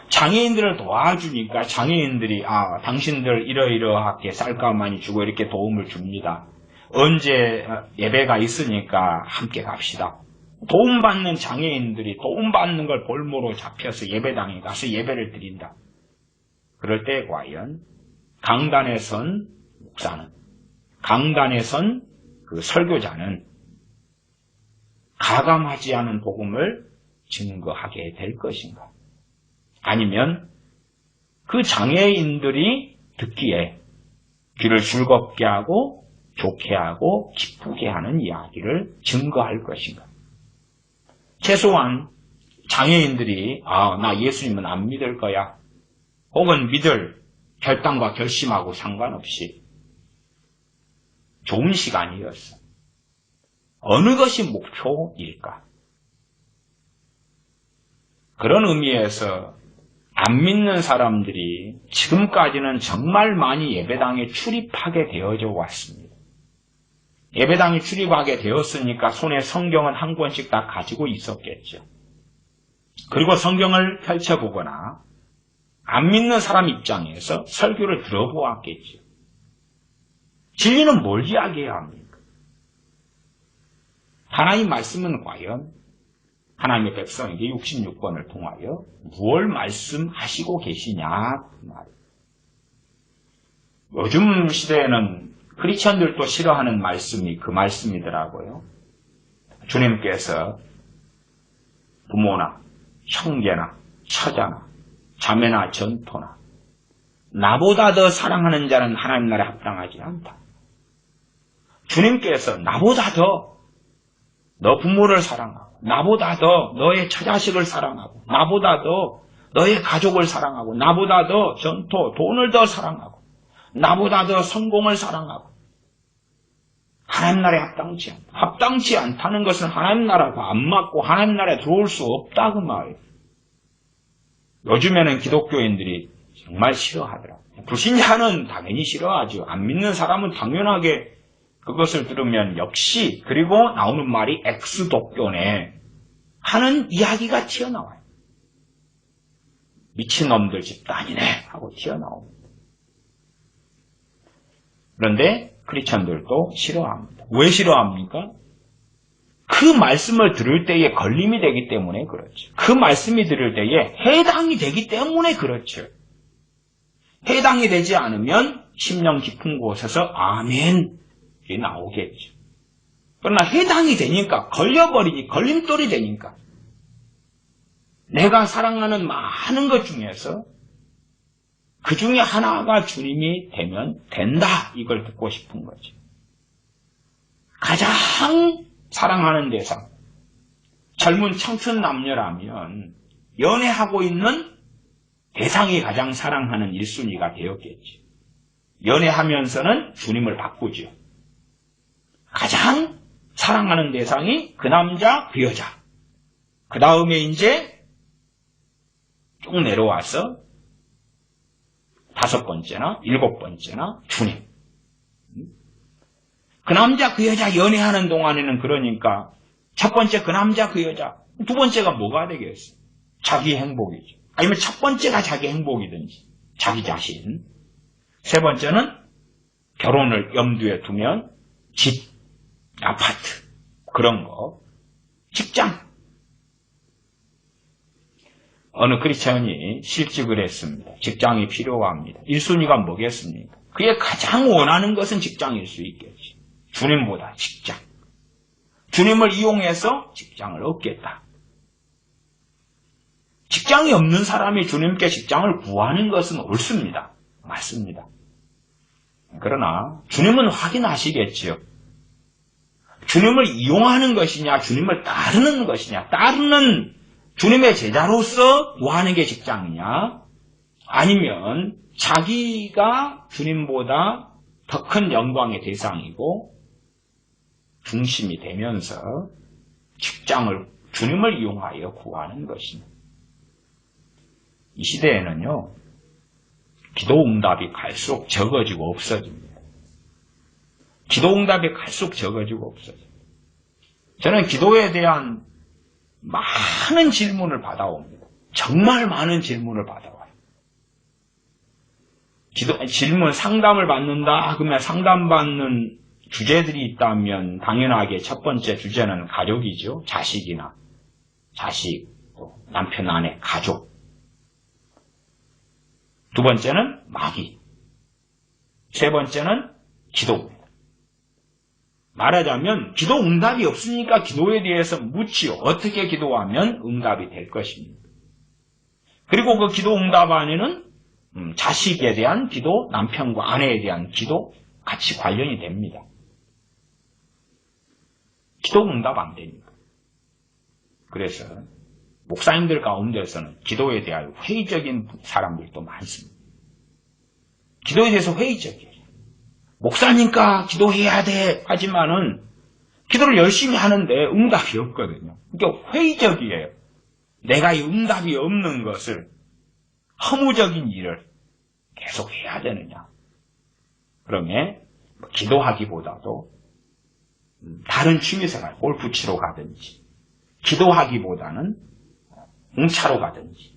장애인들을 도와주니까 장애인들이 당신들 이러이러하게 쌀가마니 주고 이렇게 도움을 줍니다. 언제 예배가 있으니까 함께 갑시다. 도움받는 장애인들이 도움받는 걸 볼모로 잡혀서 예배당에 가서 예배를 드린다. 그럴 때 과연 강단에 선 목사는 강단에 선 그 설교자는 가감하지 않은 복음을 증거하게 될 것인가? 아니면 그 장애인들이 듣기에 귀를 즐겁게 하고 좋게 하고 기쁘게 하는 이야기를 증거할 것인가? 최소한 장애인들이 나 예수님은 안 믿을 거야. 혹은 믿을 결단과 결심하고 상관없이 좋은 시간이었어. 어느 것이 목표일까? 그런 의미에서 안 믿는 사람들이 지금까지는 정말 많이 예배당에 출입하게 되어져 왔습니다. 예배당에 출입하게 되었으니까 손에 성경은 한 권씩 다 가지고 있었겠죠. 그리고 성경을 펼쳐보거나 안 믿는 사람 입장에서 설교를 들어보았겠죠. 진리는 뭘 이야기해야 합니까? 하나님 말씀은 과연 하나님의 백성에게 66권을 통하여 무엇을 말씀하시고 계시냐 그 말이에요. 요즘 시대에는 크리스천들도 싫어하는 말씀이 그 말씀이더라고요. 주님께서 부모나 형제나 처자나 자매나 전토나 나보다 더 사랑하는 자는 하나님 나라에 합당하지 않다. 주님께서 나보다 더 너 부모를 사랑하고 나보다 더 너의 처자식을 사랑하고 나보다 더 너의 가족을 사랑하고 나보다 더 전토, 돈을 더 사랑하고 나보다 더 성공을 사랑하고 하나님 나라에 합당치 않다는 것은 하나님 나라가 안 맞고 하나님 나라에 들어올 수 없다 그 말이에요. 요즘에는 기독교인들이 정말 싫어하더라고요. 불신자는 당연히 싫어하죠. 안 믿는 사람은 당연하게 그것을 들으면 역시, 그리고 나오는 말이 엑스독교네 하는 이야기가 튀어나와요. 미친놈들 집단이네 하고 튀어나옵니다. 그런데 크리스천들도 싫어합니다. 왜 싫어합니까? 그 말씀을 들을 때에 걸림이 되기 때문에 그렇죠. 그 말씀이 들을 때에 해당이 되기 때문에 그렇죠. 해당이 되지 않으면 심령 깊은 곳에서 아멘이 나오겠죠. 그러나 해당이 되니까, 걸려버리니, 걸림돌이 되니까 내가 사랑하는 많은 것 중에서 그 중에 하나가 주님이 되면 된다, 이걸 듣고 싶은 거죠. 가장 사랑하는 대상, 젊은 청춘 남녀라면 연애하고 있는 대상이 가장 사랑하는 1순위가 되었겠지. 연애하면서는 주님을 바꾸죠. 가장 사랑하는 대상이 그 남자, 그 여자. 그 다음에 이제 쭉 내려와서 5번째나 7번째나 주님. 그 남자, 그 여자 연애하는 동안에는 그러니까 첫 번째 그 남자, 그 여자. 두 번째가 뭐가 되겠어? 자기 행복이죠. 아니면 첫 번째가 자기 행복이든지 자기 자신. 세 번째는 결혼을 염두에 두면 집, 아파트, 그런 거. 직장. 어느 크리스천이 실직을 했습니다. 직장이 필요합니다. 1순위가 뭐겠습니까? 그게 가장 원하는 것은 직장일 수 있겠지. 주님보다 직장. 주님을 이용해서 직장을 얻겠다. 직장이 없는 사람이 주님께 직장을 구하는 것은 옳습니다. 맞습니다. 그러나 주님은 확인하시겠지요. 주님을 이용하는 것이냐, 주님을 따르는 것이냐, 따르는 주님의 제자로서 구하는 게 직장이냐, 아니면 자기가 주님보다 더 큰 영광의 대상이고 중심이 되면서 직장을 주님을 이용하여 구하는 것이냐. 이 시대에는요, 기도 응답이 갈수록 적어지고 없어집니다. 기도 응답이 갈수록 적어지고 없어집니다. 저는 기도에 대한 많은 질문을 받아옵니다. 정말 많은 질문을 받아와요. 질문 상담을 받는다 그러면 상담받는 주제들이 있다면 당연하게 첫 번째 주제는 가족이죠. 자식이나 자식, 남편, 아내, 가족. 두 번째는 마귀. 세 번째는 기도입니다. 말하자면 기도 응답이 없으니까 기도에 대해서 묻지요. 어떻게 기도하면 응답이 될 것입니다. 그리고 그 기도 응답 안에는 자식에 대한 기도, 남편과 아내에 대한 기도 같이 관련이 됩니다. 기도 응답 안 되니까. 그래서 목사님들 가운데서는 기도에 대하여 회의적인 사람들도 많습니다. 기도에 대해서 회의적이에요. 목사니까 기도해야 돼 하지만은 기도를 열심히 하는데 응답이 없거든요. 그러니까 회의적이에요. 내가 이 응답이 없는 것을, 허무적인 일을 계속 해야 되느냐. 그러면 기도하기보다도 다른 취미생활, 골프 치러 가든지, 기도하기보다는 공차로 가든지,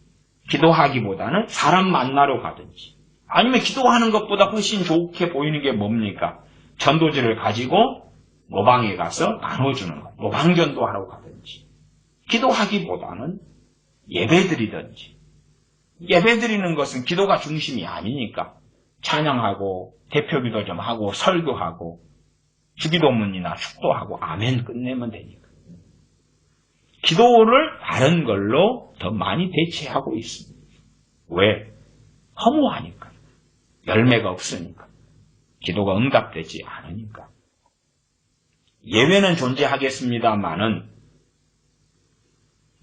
기도하기보다는 사람 만나러 가든지, 아니면 기도하는 것보다 훨씬 좋게 보이는 게 뭡니까? 전도지를 가지고 모방에 가서 나눠주는 것, 모방전도하러 가든지, 기도하기보다는 예배드리든지. 예배드리는 것은 기도가 중심이 아니니까 찬양하고 대표기도 좀 하고 설교하고 주기도문이나 축도하고 아멘 끝내면 되니까. 기도를 다른 걸로 더 많이 대체하고 있습니다. 왜? 허무하니까. 열매가 없으니까. 기도가 응답되지 않으니까. 예외는 존재하겠습니다만은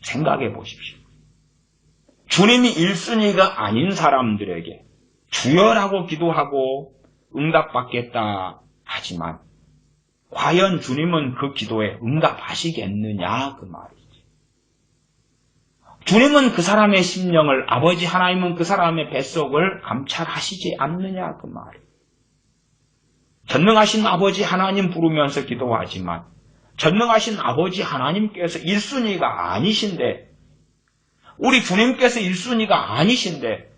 생각해 보십시오. 주님이 1순위가 아닌 사람들에게 주여라고 기도하고 응답받겠다 하지만 과연 주님은 그 기도에 응답하시겠느냐 그 말이지. 주님은 그 사람의 심령을, 아버지 하나님은 그 사람의 뱃속을 감찰하시지 않느냐 그 말이에요. 전능하신 아버지 하나님 부르면서 기도하지만 전능하신 아버지 하나님께서 1순위가 아니신데, 우리 주님께서 1순위가 아니신데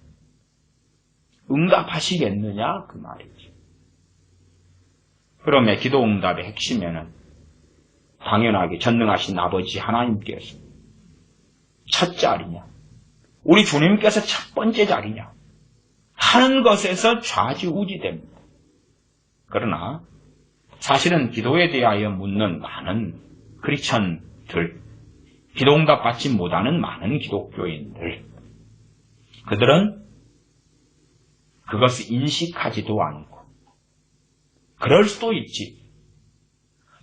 응답하시겠느냐 그 말이죠. 그러면 기도 응답의 핵심에는 당연하게 전능하신 아버지 하나님께서 첫 자리냐, 우리 주님께서 첫 번째 자리냐 하는 것에서 좌지우지됩니다. 그러나 사실은 기도에 대하여 묻는 많은 크리스천들, 기도응답 받지 못하는 많은 기독교인들, 그들은 그것을 인식하지도 않고, 그럴 수도 있지.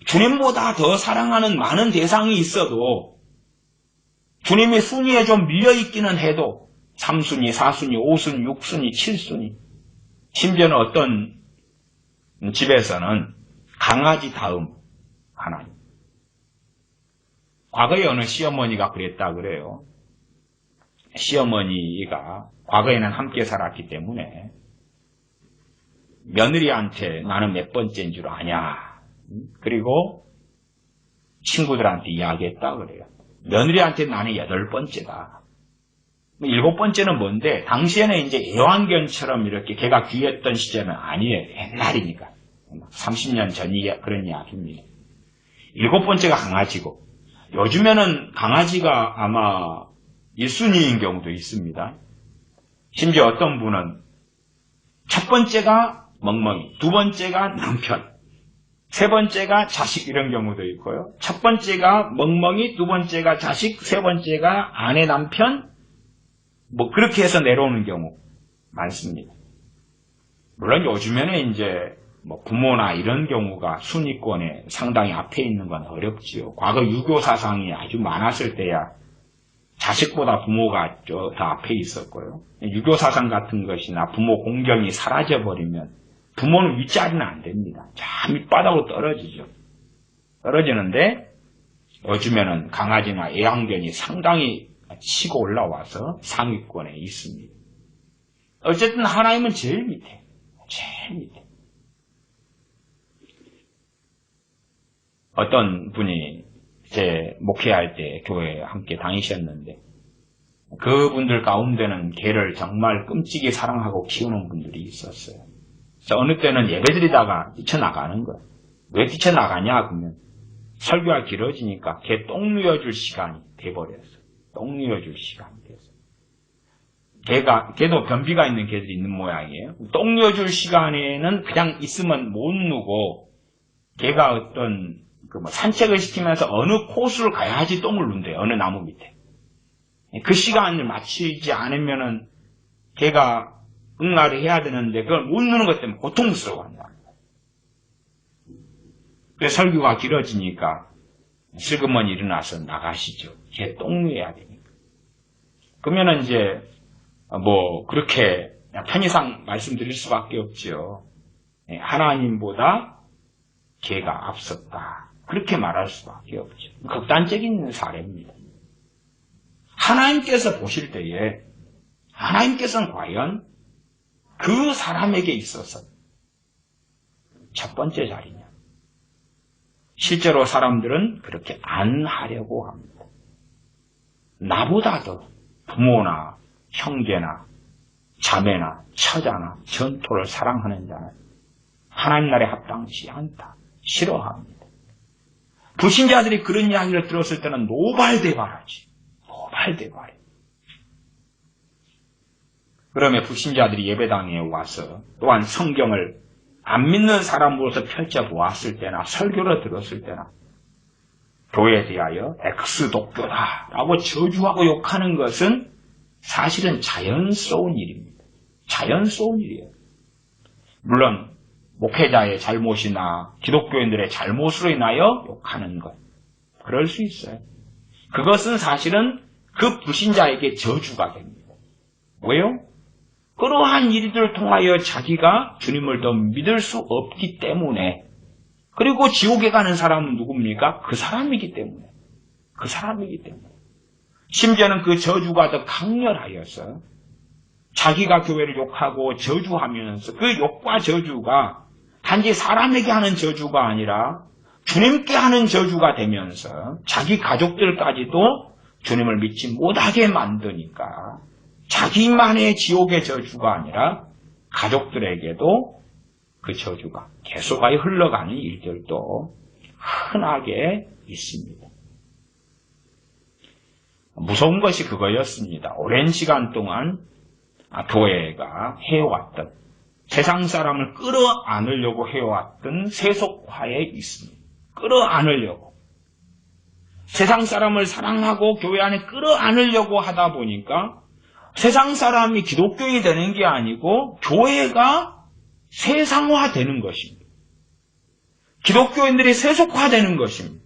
주님보다 더 사랑하는 많은 대상이 있어도 주님의 순위에 좀 밀려있기는 해도 3순위, 4순위, 5순위, 6순위, 7순위, 심지어는 어떤 집에서는 강아지 다음 하나님. 과거에 어느 시어머니가 그랬다 그래요. 시어머니가 과거에는 함께 살았기 때문에 며느리한테 나는 몇 번째인 줄 아냐. 그리고 친구들한테 이야기했다 그래요. 며느리한테 나는 8번째다. 7번째는 뭔데, 당시에는 이제 애완견처럼 이렇게 걔가 귀했던 시절은 아니에요. 옛날이니까. 30년 전 그런 이야기입니다. 7번째가 강아지고, 요즘에는 강아지가 아마 1순위인 경우도 있습니다. 심지어 어떤 분은 첫 번째가 멍멍이, 두 번째가 남편, 세 번째가 자식, 이런 경우도 있고요. 첫 번째가 멍멍이, 두 번째가 자식, 세 번째가 아내, 남편, 그렇게 해서 내려오는 경우 많습니다. 물론 요즘에는 이제 부모나 이런 경우가 순위권에 상당히 앞에 있는 건 어렵지요. 과거 유교 사상이 아주 많았을 때야 자식보다 부모가 더 앞에 있었고요. 유교 사상 같은 것이나 부모 공경이 사라져버리면 부모는 윗자리는 안 됩니다. 저 밑바닥으로 떨어지죠. 떨어지는데 요즘에는 강아지나 애완견이 상당히 치고 올라와서 상위권에 있습니다. 어쨌든 하나님은 제일 밑에, 제일 밑에. 어떤 분이 제 목회할 때 교회에 함께 다니셨는데 그분들 가운데는 개를 정말 끔찍이 사랑하고 키우는 분들이 있었어요. 그래서 어느 때는 예배드리다가 뛰쳐나가는 거예요. 왜 뛰쳐나가냐 그러면 설교가 길어지니까 개 똥 누여줄 시간이 돼버렸어요. 똥 누여줄 시간이 됐어요. 개도 변비가 있는 개들이 있는 모양이에요. 똥 누여줄 시간에는 그냥 있으면 못 누고 개가 어떤 산책을 시키면서 어느 코스를 가야지 똥을 눈대요. 어느 나무 밑에. 그 시간을 맞추지 않으면은 개가 응아를 해야 되는데 그걸 못 누는 것 때문에 고통스러워한다. 그래서 설교가 길어지니까 슬그머니 일어나서 나가시죠. 개 똥 누여야 되니까. 그러면은 이제 그렇게 편의상 말씀드릴 수밖에 없죠. 하나님보다 개가 앞섰다. 그렇게 말할 수밖에 없죠. 극단적인 사례입니다. 하나님께서 보실 때에 하나님께서는 과연 그 사람에게 있어서 첫 번째 자리냐? 실제로 사람들은 그렇게 안 하려고 합니다. 나보다 더 부모나 형제나 자매나 처자나 전토를 사랑하는 자는 하나님 나라에 합당치 않다. 싫어합니다. 불신자들이 그런 이야기를 들었을 때는 노발대발하지. 노발대발해. 그러면 불신자들이 예배당에 와서 또한 성경을 안 믿는 사람으로서 펼쳐보았을 때나 설교를 들었을 때나 교회에 대하여 X독교다라고 저주하고 욕하는 것은 사실은 자연스러운 일입니다. 자연스러운 일이에요. 물론 목회자의 잘못이나 기독교인들의 잘못으로 인하여 욕하는 것, 그럴 수 있어요. 그것은 사실은 그 불신자에게 저주가 됩니다. 왜요? 그러한 일들을 통하여 자기가 주님을 더 믿을 수 없기 때문에, 그리고 지옥에 가는 사람은 누굽니까? 그 사람이기 때문에. 그 사람이기 때문에. 심지어는 그 저주가 더 강렬하여서 자기가 교회를 욕하고 저주하면서 그 욕과 저주가 단지 사람에게 하는 저주가 아니라 주님께 하는 저주가 되면서 자기 가족들까지도 주님을 믿지 못하게 만드니까 자기만의 지옥의 저주가 아니라 가족들에게도 그 저주가 계속하여 흘러가는 일들도 흔하게 있습니다. 무서운 것이 그거였습니다. 오랜 시간 동안 교회가 해왔던 세상 사람을 끌어안으려고 해왔던 세속화에 있습니다. 끌어안으려고. 세상 사람을 사랑하고 교회 안에 끌어안으려고 하다 보니까 세상 사람이 기독교인이 되는 게 아니고 교회가 세상화되는 것입니다. 기독교인들이 세속화되는 것입니다.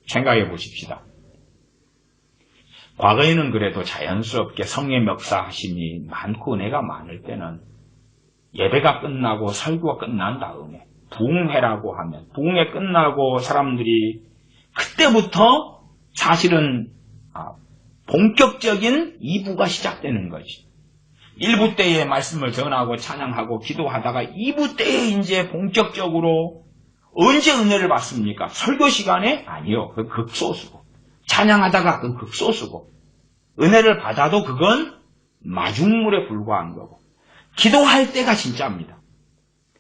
생각해 보십시다. 과거에는 그래도 자연스럽게 성령 역사하심이 많고 은혜가 많을 때는 예배가 끝나고 설교가 끝난 다음에 부흥회라고 하면 부흥회 끝나고 사람들이 그때부터 사실은 본격적인 2부가 시작되는 거지. 1부 때에 말씀을 전하고 찬양하고 기도하다가 2부 때에 이제 본격적으로 언제 은혜를 받습니까? 설교 시간에? 아니요. 그 극소수고. 찬양하다가 그 극소수고. 은혜를 받아도 그건 마중물에 불과한 거고. 기도할 때가 진짜입니다.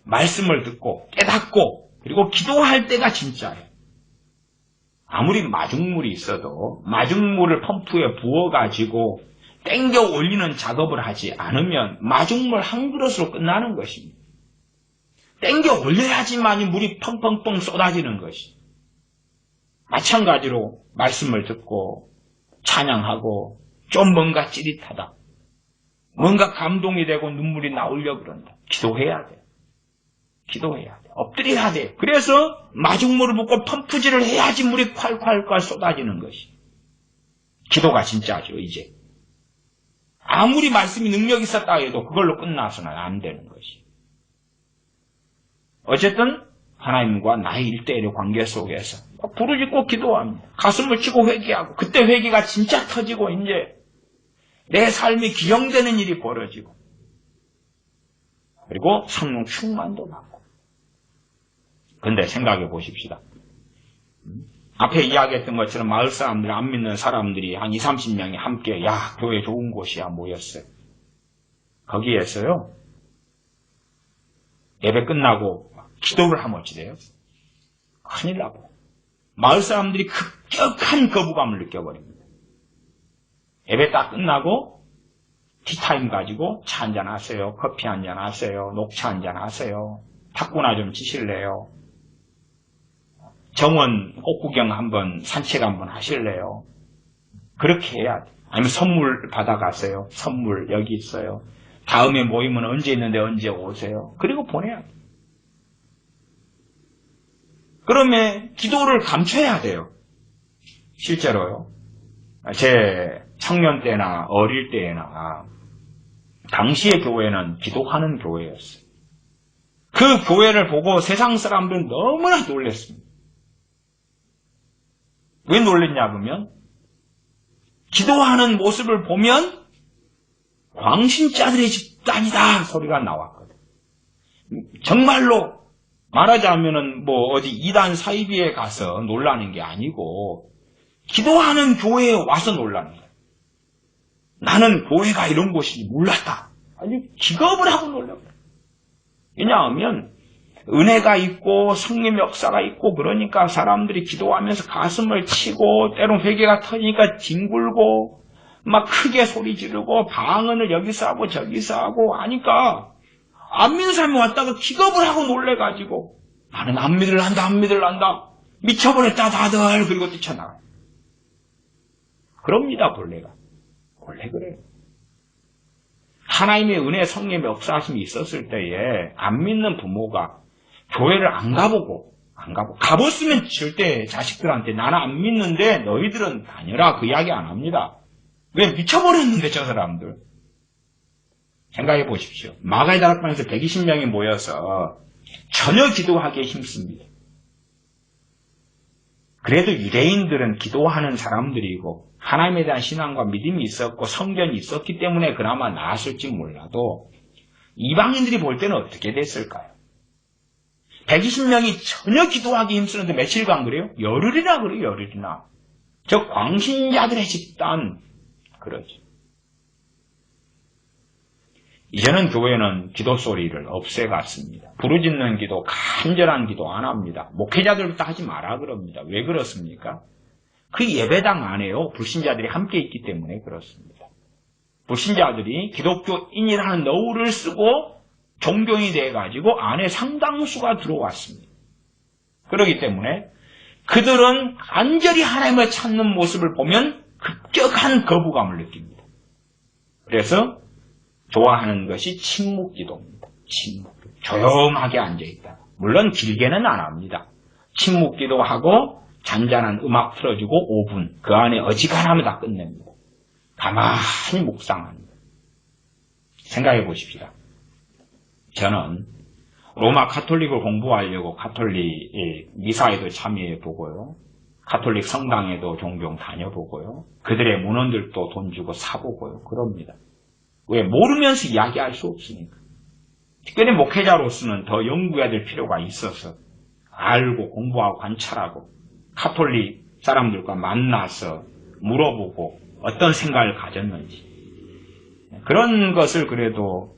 말씀을 듣고 깨닫고 그리고 기도할 때가 진짜예요. 아무리 마중물이 있어도 마중물을 펌프에 부어가지고 땡겨 올리는 작업을 하지 않으면 마중물 한 그릇으로 끝나는 것입니다. 땡겨 올려야지만이 물이 펑펑펑 쏟아지는 것이. 마찬가지로 말씀을 듣고 찬양하고 좀 뭔가 찌릿하다. 뭔가 감동이 되고 눈물이 나오려고 그런다. 기도해야 돼. 기도해야 돼. 엎드려야 돼. 그래서 마중물을 붓고 펌프질을 해야지 물이 콸콸콸 쏟아지는 것이. 기도가 진짜죠, 이제. 아무리 말씀이 능력이 있었다 해도 그걸로 끝나서는 안 되는 것이. 어쨌든 하나님과 나의 일대일의 관계 속에서 부르짖고 기도합니다. 가슴을 치고 회개하고 그때 회개가 진짜 터지고 이제 내 삶이 기용되는 일이 벌어지고 그리고 성령 충만도 받고. 근데 생각해 보십시다. 앞에 이야기했던 것처럼 마을 사람들, 안 믿는 사람들이 한 20, 30명이 함께 교회 좋은 곳이야 모였어요. 거기에서요. 예배 끝나고 기도를 하면 어찌 돼요? 큰일 나고. 마을 사람들이 급격한 거부감을 느껴버립니다. 예배 딱 끝나고 티타임 가지고 차 한잔 하세요. 커피 한잔 하세요. 녹차 한잔 하세요. 탁구나 좀 치실래요? 정원 꽃구경 한번 산책 한번 하실래요? 그렇게 해야 돼. 아니면 선물 받아가세요. 선물 여기 있어요. 다음에 모임은 언제 있는데 언제 오세요? 그리고 보내야 돼. 그러면 기도를 감춰야 돼요. 실제로요. 제 청년 때나 어릴 때나 당시의 교회는 기도하는 교회였어요. 그 교회를 보고 세상 사람들은 너무나 놀랐습니다. 왜 놀랬냐 그러면 기도하는 모습을 보면 광신자들의 집단이다 소리가 나왔거든. 정말로 말하자면은 어디 이단 사이비에 가서 놀라는 게 아니고 기도하는 교회에 와서 놀라는 거예요. 나는 교회가 이런 곳인지 몰랐다. 아니 기겁을 하고 놀라요. 왜냐하면 은혜가 있고 성령 역사가 있고 그러니까 사람들이 기도하면서 가슴을 치고 때론 회개가 터지니까 뒹굴고 막 크게 소리 지르고 방언을 여기서 하고 저기서 하고 하니까 안 믿는 사람이 왔다가 기겁을 하고 놀래가지고 나는 안 믿을란다 안 믿을란다 미쳐버렸다 다들 그리고 뛰쳐나가요. 그럽니다 본래가. 원래 그래요. 하나님의 은혜 성령의 역사하심이 있었을 때에 안 믿는 부모가 교회를 안 가보고 가봤으면 절대 자식들한테 나는 안 믿는데 너희들은 다녀라 그 이야기 안 합니다. 왜 미쳐버렸는데 저 사람들. 생각해 보십시오. 마가의 다락방에서 120명이 모여서 전혀 기도하기에 힘씁니다. 그래도 유대인들은 기도하는 사람들이고 하나님에 대한 신앙과 믿음이 있었고 성전이 있었기 때문에 그나마 나았을지 몰라도 이방인들이 볼 때는 어떻게 됐을까요? 120명이 전혀 기도하기 힘쓰는데 며칠간 그래요? 열흘이나 그래요, 열흘이나. 저 광신자들의 집단, 그러죠. 이제는 교회는 기도 소리를 없애갔습니다. 부르짖는 기도, 간절한 기도 안 합니다. 목회자들부터 하지 마라 그럽니다. 왜 그렇습니까? 그 예배당 안에요, 불신자들이 함께 있기 때문에 그렇습니다. 불신자들이 기독교인이라는 너울을 쓰고 종교인이 돼가지고 안에 상당수가 들어왔습니다. 그렇기 때문에 그들은 간절히 하나님을 찾는 모습을 보면 급격한 거부감을 느낍니다. 그래서 좋아하는 것이 침묵 기도입니다. 침묵. 조용하게 앉아있다. 물론 길게는 안 합니다. 침묵 기도하고 잔잔한 음악 틀어주고 5분. 그 안에 어지간하면 다 끝냅니다. 가만히 묵상합니다. 생각해 보십시다. 저는 로마 가톨릭을 공부하려고 가톨릭 미사에도 참여해보고요. 가톨릭 성당에도 종종 다녀보고요. 그들의 문헌들도 돈 주고 사보고요. 그럽니다. 왜? 모르면서 이야기할 수 없으니까. 특별히 목회자로서는 더 연구해야 될 필요가 있어서 알고 공부하고 관찰하고 가톨릭 사람들과 만나서 물어보고 어떤 생각을 가졌는지 그런 것을 그래도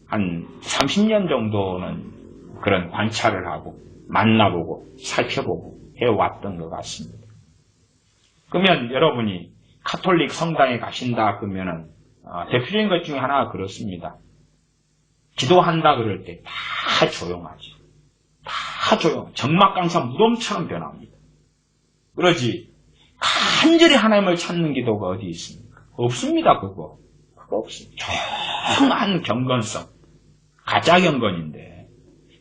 한 30년 정도는 그런 관찰을 하고 만나보고 살펴보고 해왔던 것 같습니다. 그러면 여러분이 가톨릭 성당에 가신다 그러면은 대표적인 것 중에 하나가 그렇습니다. 기도한다 그럴 때 다 조용하지. 다 조용. 적막강사 무덤처럼 변합니다. 그러지 간절히 하나님을 찾는 기도가 어디 있습니까? 없습니다. 그거 없습니다. 조용한 경건성. 가짜 경건인데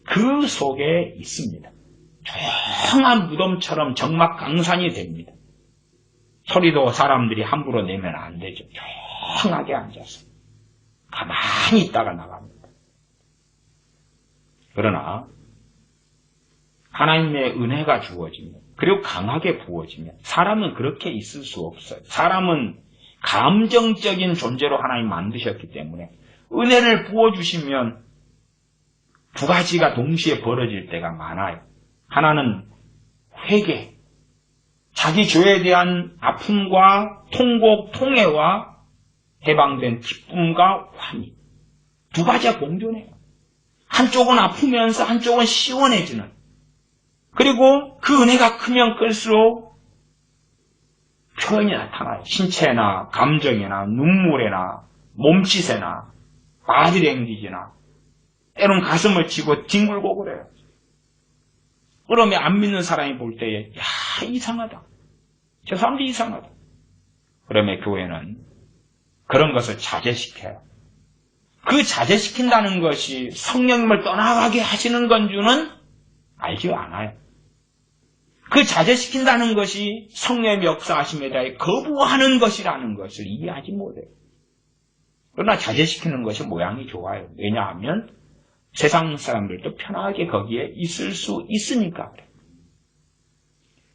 그 속에 있습니다. 조용한 무덤처럼 적막강산이 됩니다. 소리도 사람들이 함부로 내면 안 되죠. 조용하게 앉아서 가만히 있다가 나갑니다. 그러나 하나님의 은혜가 주어지면 그리고 강하게 부어지면 사람은 그렇게 있을 수 없어요. 사람은 감정적인 존재로 하나님 만드셨기 때문에 은혜를 부어주시면 두 가지가 동시에 벌어질 때가 많아요. 하나는 회개, 자기 죄에 대한 아픔과 통곡, 통회와 해방된 기쁨과 환희. 두 가지가 공존해요. 한쪽은 아프면서 한쪽은 시원해지는. 그리고 그 은혜가 크면 클수록 표현이 나타나요. 신체나 감정이나 눈물에나 몸짓에나 바디랭귀지나 때론 가슴을 치고 뒹굴고 그래요. 그러면 안 믿는 사람이 볼 때에 야 이상하다. 저 사람들이 이상하다. 그러면 교회는 그런 것을 자제시켜요. 그 자제시킨다는 것이 성령님을 떠나가게 하시는 건 줄은 알지 않아요. 그 자제시킨다는 것이 성령의 역사하심에 대해 거부하는 것이라는 것을 이해하지 못해요. 그러나 자제시키는 것이 모양이 좋아요. 왜냐하면 세상 사람들도 편하게 거기에 있을 수 있으니까 그래요.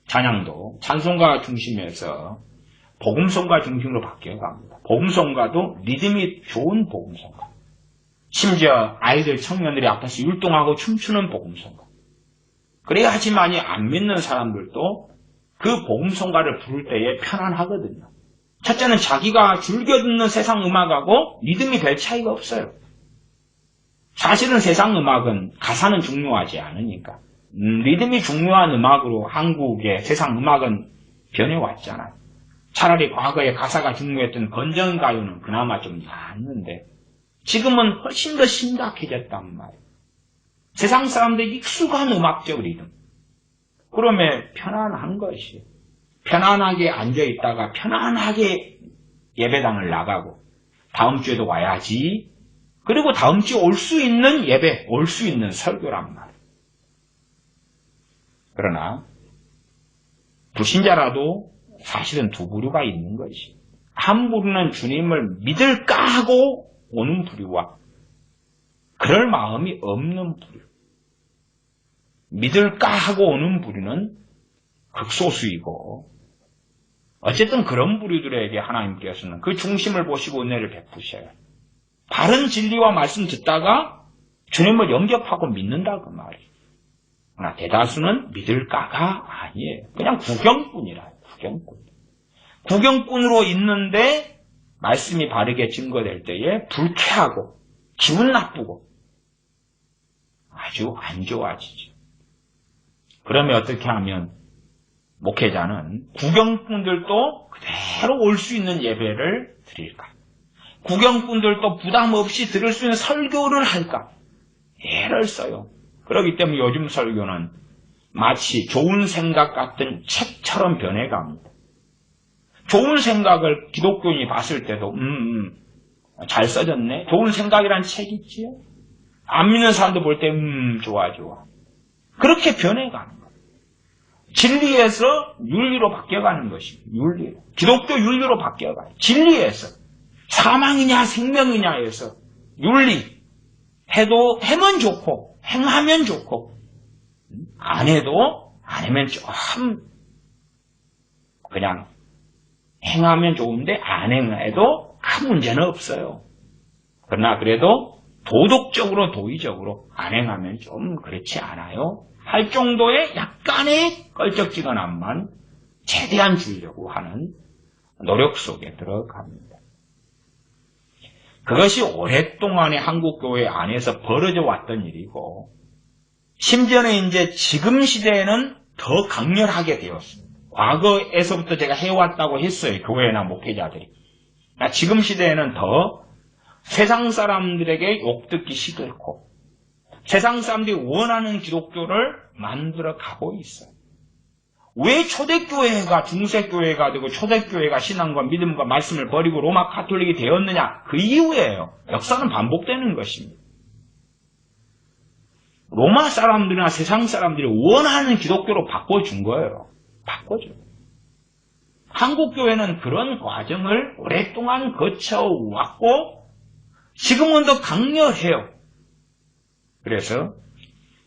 찬양도 찬송가 중심에서 복음송가 중심으로 바뀌어갑니다. 복음송가도 리듬이 좋은 복음송가. 심지어 아이들, 청년들이 앞에서 율동하고 춤추는 복음송가. 그래야지만이 안 믿는 사람들도 그 복음송가를 부를 때에 편안하거든요. 첫째는 자기가 즐겨 듣는 세상 음악하고 리듬이 별 차이가 없어요. 사실은 세상 음악은 가사는 중요하지 않으니까 리듬이 중요한 음악으로 한국의 세상 음악은 변해왔잖아요. 차라리 과거에 가사가 중요했던 건전가요는 그나마 좀 낫는데 지금은 훨씬 더 심각해졌단 말이에요. 세상 사람들이 익숙한 음악적 리듬. 그러면 편안한 것이 편안하게 앉아있다가 편안하게 예배당을 나가고 다음 주에도 와야지. 그리고 다음 주에 올 수 있는 예배, 올 수 있는 설교란 말이에요. 그러나 불신자라도 사실은 두 부류가 있는 것이 한 부류는 주님을 믿을까 하고 오는 부류와 그럴 마음이 없는 부류. 믿을까 하고 오는 부류는 극소수이고 어쨌든 그런 부류들에게 하나님께서는 그 중심을 보시고 은혜를 베푸셔요. 바른 진리와 말씀 듣다가 주님을 영접하고 믿는다 그 말이에요. 그러나 대다수는 믿을까가 아니에요. 그냥 구경꾼이라요. 구경꾼으로 있는데 말씀이 바르게 증거될 때에 불쾌하고 기분 나쁘고 아주 안 좋아지죠. 그러면 어떻게 하면 목회자는 구경꾼들도 그대로 올 수 있는 예배를 드릴까? 구경꾼들도 부담 없이 들을 수 있는 설교를 할까? 애를 써요. 그렇기 때문에 요즘 설교는 마치 좋은 생각 같은 책처럼 변해갑니다. 좋은 생각을 기독교인이 봤을 때도 잘 써졌네. 좋은 생각이란 책 있지요. 안 믿는 사람도 볼 때 좋아. 그렇게 변해가는 거예요. 진리에서 윤리로 바뀌어가는 것입니다. 윤리. 기독교 윤리로 바뀌어가요. 진리에서 사망이냐 생명이냐에서 윤리. 하면 좋고 행하면 좋고 안 해도 안 하면 좀 그냥 행하면 좋은데 안 행해도 큰 문제는 없어요. 그러나 그래도 도덕적으로 도의적으로 안 행하면 좀 그렇지 않아요? 할 정도의 약간의 껄쩍지근함만 최대한 주려고 하는 노력 속에 들어갑니다. 그것이 오랫동안의 한국교회 안에서 벌어져 왔던 일이고 심지어는 이제 지금 시대에는 더 강렬하게 되었습니다. 과거에서부터 제가 해왔다고 했어요. 교회나 목회자들이. 지금 시대에는 더 세상 사람들에게 욕듣기 싫고 세상 사람들이 원하는 기독교를 만들어 가고 있어요. 왜 초대교회가 중세교회가 되고 초대교회가 신앙과 믿음과 말씀을 버리고 로마 가톨릭이 되었느냐? 그 이유예요. 역사는 반복되는 것입니다. 로마 사람들이나 세상 사람들이 원하는 기독교로 바꿔준 거예요. 바꿔줘. 한국교회는 그런 과정을 오랫동안 거쳐왔고 지금은 더 강렬해요. 그래서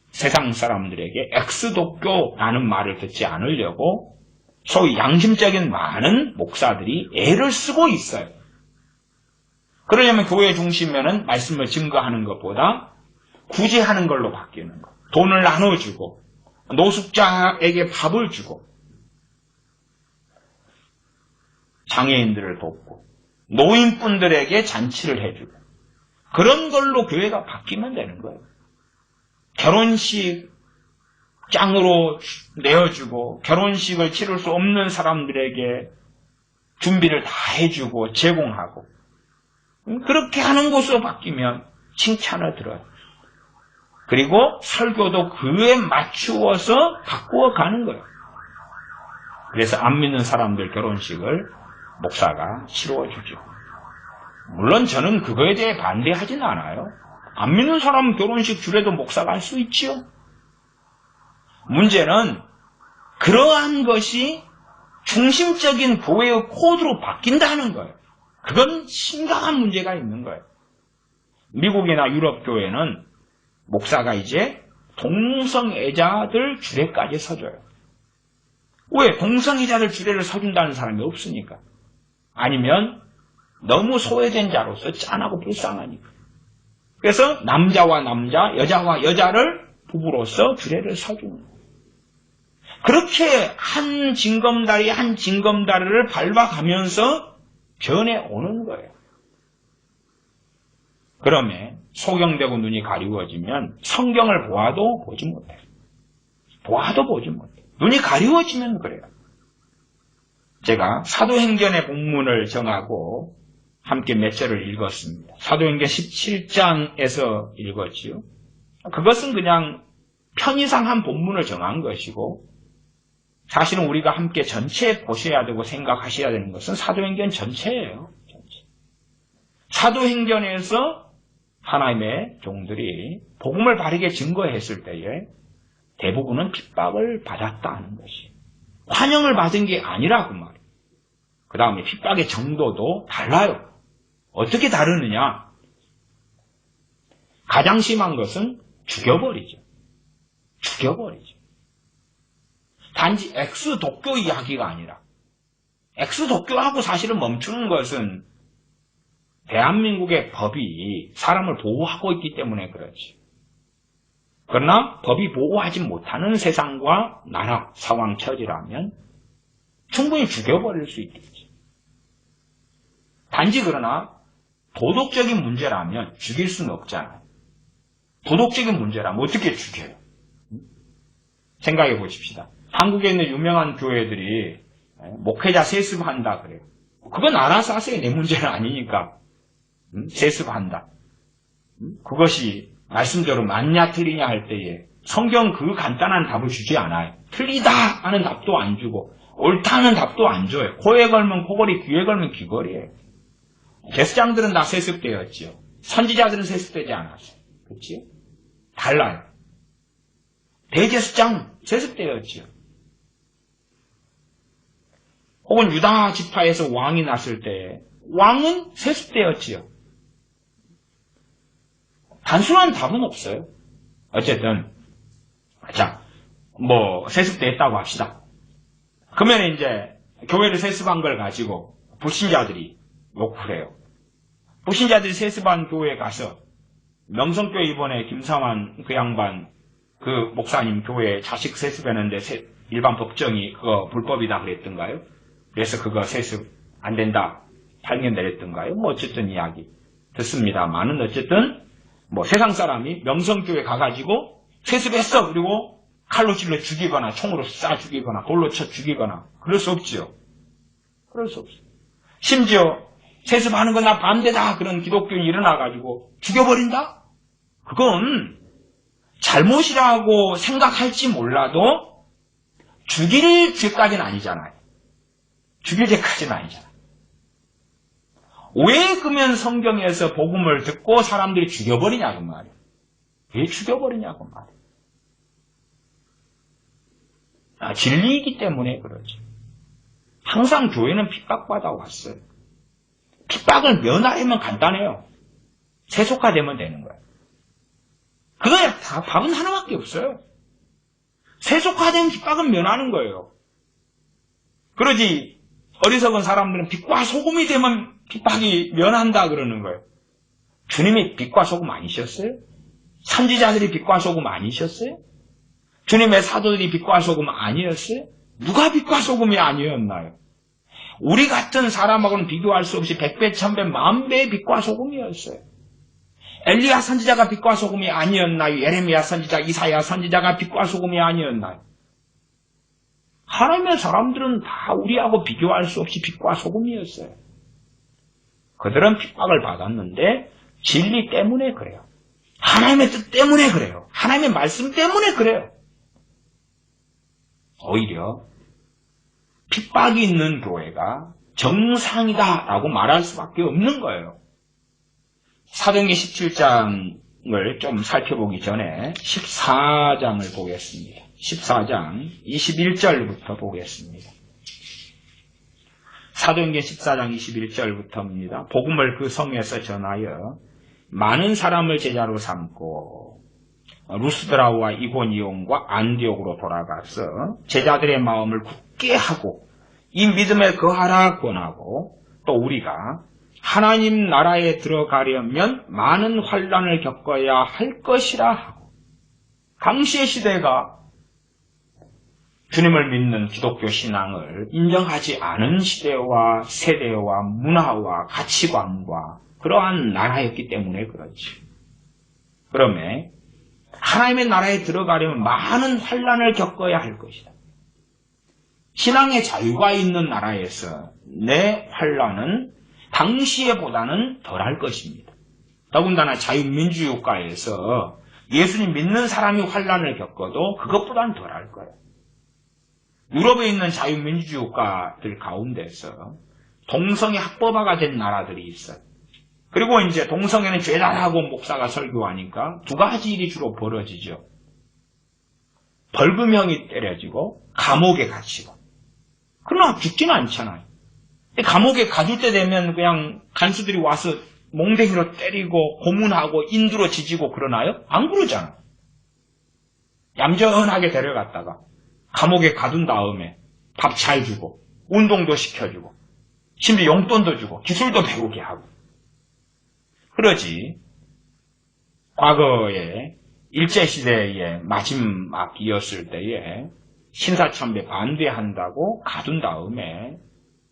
세상 사람들에게 엑스독교라는 말을 듣지 않으려고 소위 양심적인 많은 목사들이 애를 쓰고 있어요. 그러려면 교회 중심에는 말씀을 증거하는 것보다 구제하는 걸로 바뀌는 거. 돈을 나눠주고 노숙자에게 밥을 주고 장애인들을 돕고 노인분들에게 잔치를 해주고 그런 걸로 교회가 바뀌면 되는 거예요. 결혼식 짱으로 내어주고 결혼식을 치를 수 없는 사람들에게 준비를 다 해주고 제공하고 그렇게 하는 곳으로 바뀌면 칭찬을 들어요. 그리고 설교도 그에 맞추어서 바꾸어 가는 거예요. 그래서 안 믿는 사람들 결혼식을 목사가 치루어 주죠. 물론 저는 그거에 대해 반대하진 않아요. 안 믿는 사람 결혼식 주례도 목사가 할 수 있지요. 문제는 그러한 것이 중심적인 교회의 코드로 바뀐다는 거예요. 그건 심각한 문제가 있는 거예요. 미국이나 유럽 교회는 목사가 이제 동성애자들 주례까지 서줘요. 왜? 동성애자들 주례를 서준다는 사람이 없으니까. 아니면 너무 소외된 자로서 짠하고 불쌍하니까. 그래서 남자와 남자, 여자와 여자를 부부로서 주례를 서주는 거예요. 그렇게 한 징검다리 한 징검다리를 밟아가면서 변해오는 거예요. 그러면 소경되고 눈이 가리워지면 성경을 보아도 보지 못해요. 보아도 보지 못해요. 눈이 가리워지면 그래요. 제가 사도행전의 본문을 정하고 함께 몇 절을 읽었습니다. 사도행전 17장에서 읽었지요. 그것은 그냥 편의상 한 본문을 정한 것이고 사실은 우리가 함께 전체 보셔야 되고 생각하셔야 되는 것은 사도행전 전체예요. 전체. 사도행전에서 하나님의 종들이 복음을 바르게 증거했을 때에 대부분은 핍박을 받았다는 것이 환영을 받은 게 아니라고 말이에요. 그 다음에 핍박의 정도도 달라요. 어떻게 다르느냐? 가장 심한 것은 죽여버리죠. 단지 엑스독교 이야기가 아니라 엑스독교하고 사실은 멈추는 것은 대한민국의 법이 사람을 보호하고 있기 때문에 그렇지. 그러나 법이 보호하지 못하는 세상과 나라, 상황, 처지라면 충분히 죽여버릴 수 있겠지. 단지 그러나 도덕적인 문제라면 죽일 수는 없잖아요. 도덕적인 문제라면 어떻게 죽여요? 생각해 보십시다. 한국에 있는 유명한 교회들이 목회자 세습한다 그래요. 그건 알아서 하세요. 내 문제는 아니니까. 세습한다. 그것이 말씀대로 맞냐 틀리냐 할 때에 성경 그 간단한 답을 주지 않아요. 틀리다 하는 답도 안 주고 옳다 하는 답도 안 줘요. 코에 걸면 코걸이, 귀에 걸면 귀걸이에요. 제사장들은 다 세습되었지요. 선지자들은 세습되지 않았어요. 그렇지? 달라요. 대제사장 세습되었지요. 혹은 유다 지파에서 왕이 났을 때 왕은 세습되었지요. 단순한 답은 없어요. 어쨌든 자, 세습됐다고 합시다. 그러면 이제 교회를 세습한 걸 가지고 불신자들이 욕을 해요. 불신자들이 세습한 교회에 가서 명성교회 이번에 김사만 그 양반 그 목사님 교회 자식 세습했는데 일반 법정이 그거 불법이다 그랬던가요? 그래서 그거 세습 안 된다 판결 내렸던가요? 어쨌든 이야기 듣습니다만은 어쨌든 세상 사람이 명성교회 가가지고 세습했어 그리고 칼로 찔러 죽이거나 총으로 쏴 죽이거나 돌로 쳐 죽이거나 그럴 수 없지요. 그럴 수 없어요. 심지어 세습하는 건 나 반대다 그런 기독교인이 일어나가지고 죽여버린다? 그건 잘못이라고 생각할지 몰라도 죽일 죄까지는 아니잖아요. 죽일 죄까지는 아니잖아요. 왜 그러면 성경에서 복음을 듣고 사람들이 죽여버리냐고 말이에요. 왜 죽여버리냐고 말이에요. 진리이기 때문에 그러죠. 항상 교회는 핍박받아 왔어요. 핍박을 면하려면 간단해요. 세속화되면 되는 거예요. 그거야 다 답은 하나밖에 없어요. 세속화된 핍박은 면하는 거예요. 그러지 어리석은 사람들은 빛과 소금이 되면 핍박이 면한다 그러는 거예요. 주님이 빛과 소금 아니셨어요? 선지자들이 빛과 소금 아니셨어요? 주님의 사도들이 빛과 소금 아니었어요? 누가 빛과 소금이 아니었나요? 우리 같은 사람하고는 비교할 수 없이 100배, 1000배, 10,000배의 빛과 소금이었어요. 엘리야 선지자가 빛과 소금이 아니었나요? 예레미야 선지자, 이사야 선지자가 빛과 소금이 아니었나요? 하나님의 사람들은 다 우리하고 비교할 수 없이 빛과 소금이었어요. 그들은 핍박을 받았는데 진리 때문에 그래요. 하나님의 뜻 때문에 그래요. 하나님의 말씀 때문에 그래요. 오히려 핍박이 있는 교회가 정상이다라고 말할 수밖에 없는 거예요. 사도행전 17장을 좀 살펴보기 전에 14장을 보겠습니다. 14장 21절부터 보겠습니다. 사도행전 14장 21절부터입니다. 복음을 그 성에서 전하여 많은 사람을 제자로 삼고 루스드라와 이고니온과 안디옥으로 돌아가서 제자들의 마음을 굳게 하고 이 믿음에 거하라 권하고 또 우리가 하나님 나라에 들어가려면 많은 환난을 겪어야 할 것이라 하고 당시의 시대가 주님을 믿는 기독교 신앙을 인정하지 않은 시대와 세대와 문화와 가치관과 그러한 나라였기 때문에 그렇지. 그러면 하나님의 나라에 들어가려면 많은 환난을 겪어야 할 것이다. 신앙의 자유가 있는 나라에서 내 환난은 당시에보다는 덜할 것입니다. 더군다나 자유민주주의 국가에서 예수님 믿는 사람이 환난을 겪어도 그것보다는 덜할 거예요. 유럽에 있는 자유민주주의 국가들 가운데서 동성애 합법화가 된 나라들이 있어요. 그리고 이제 동성애는 죄다라고 목사가 설교하니까 두 가지 일이 주로 벌어지죠. 벌금형이 때려지고 감옥에 갇히고. 그러나 죽지는 않잖아요. 감옥에 가둘 때 되면 그냥 간수들이 와서 몽댕이로 때리고 고문하고 인두로 지지고 그러나요? 안 그러잖아요. 얌전하게 데려갔다가 감옥에 가둔 다음에 밥 잘 주고 운동도 시켜주고 심지어 용돈도 주고 기술도 배우게 하고 그러지. 과거에 일제시대의 마지막이었을 때에 신사참배 반대한다고 가둔 다음에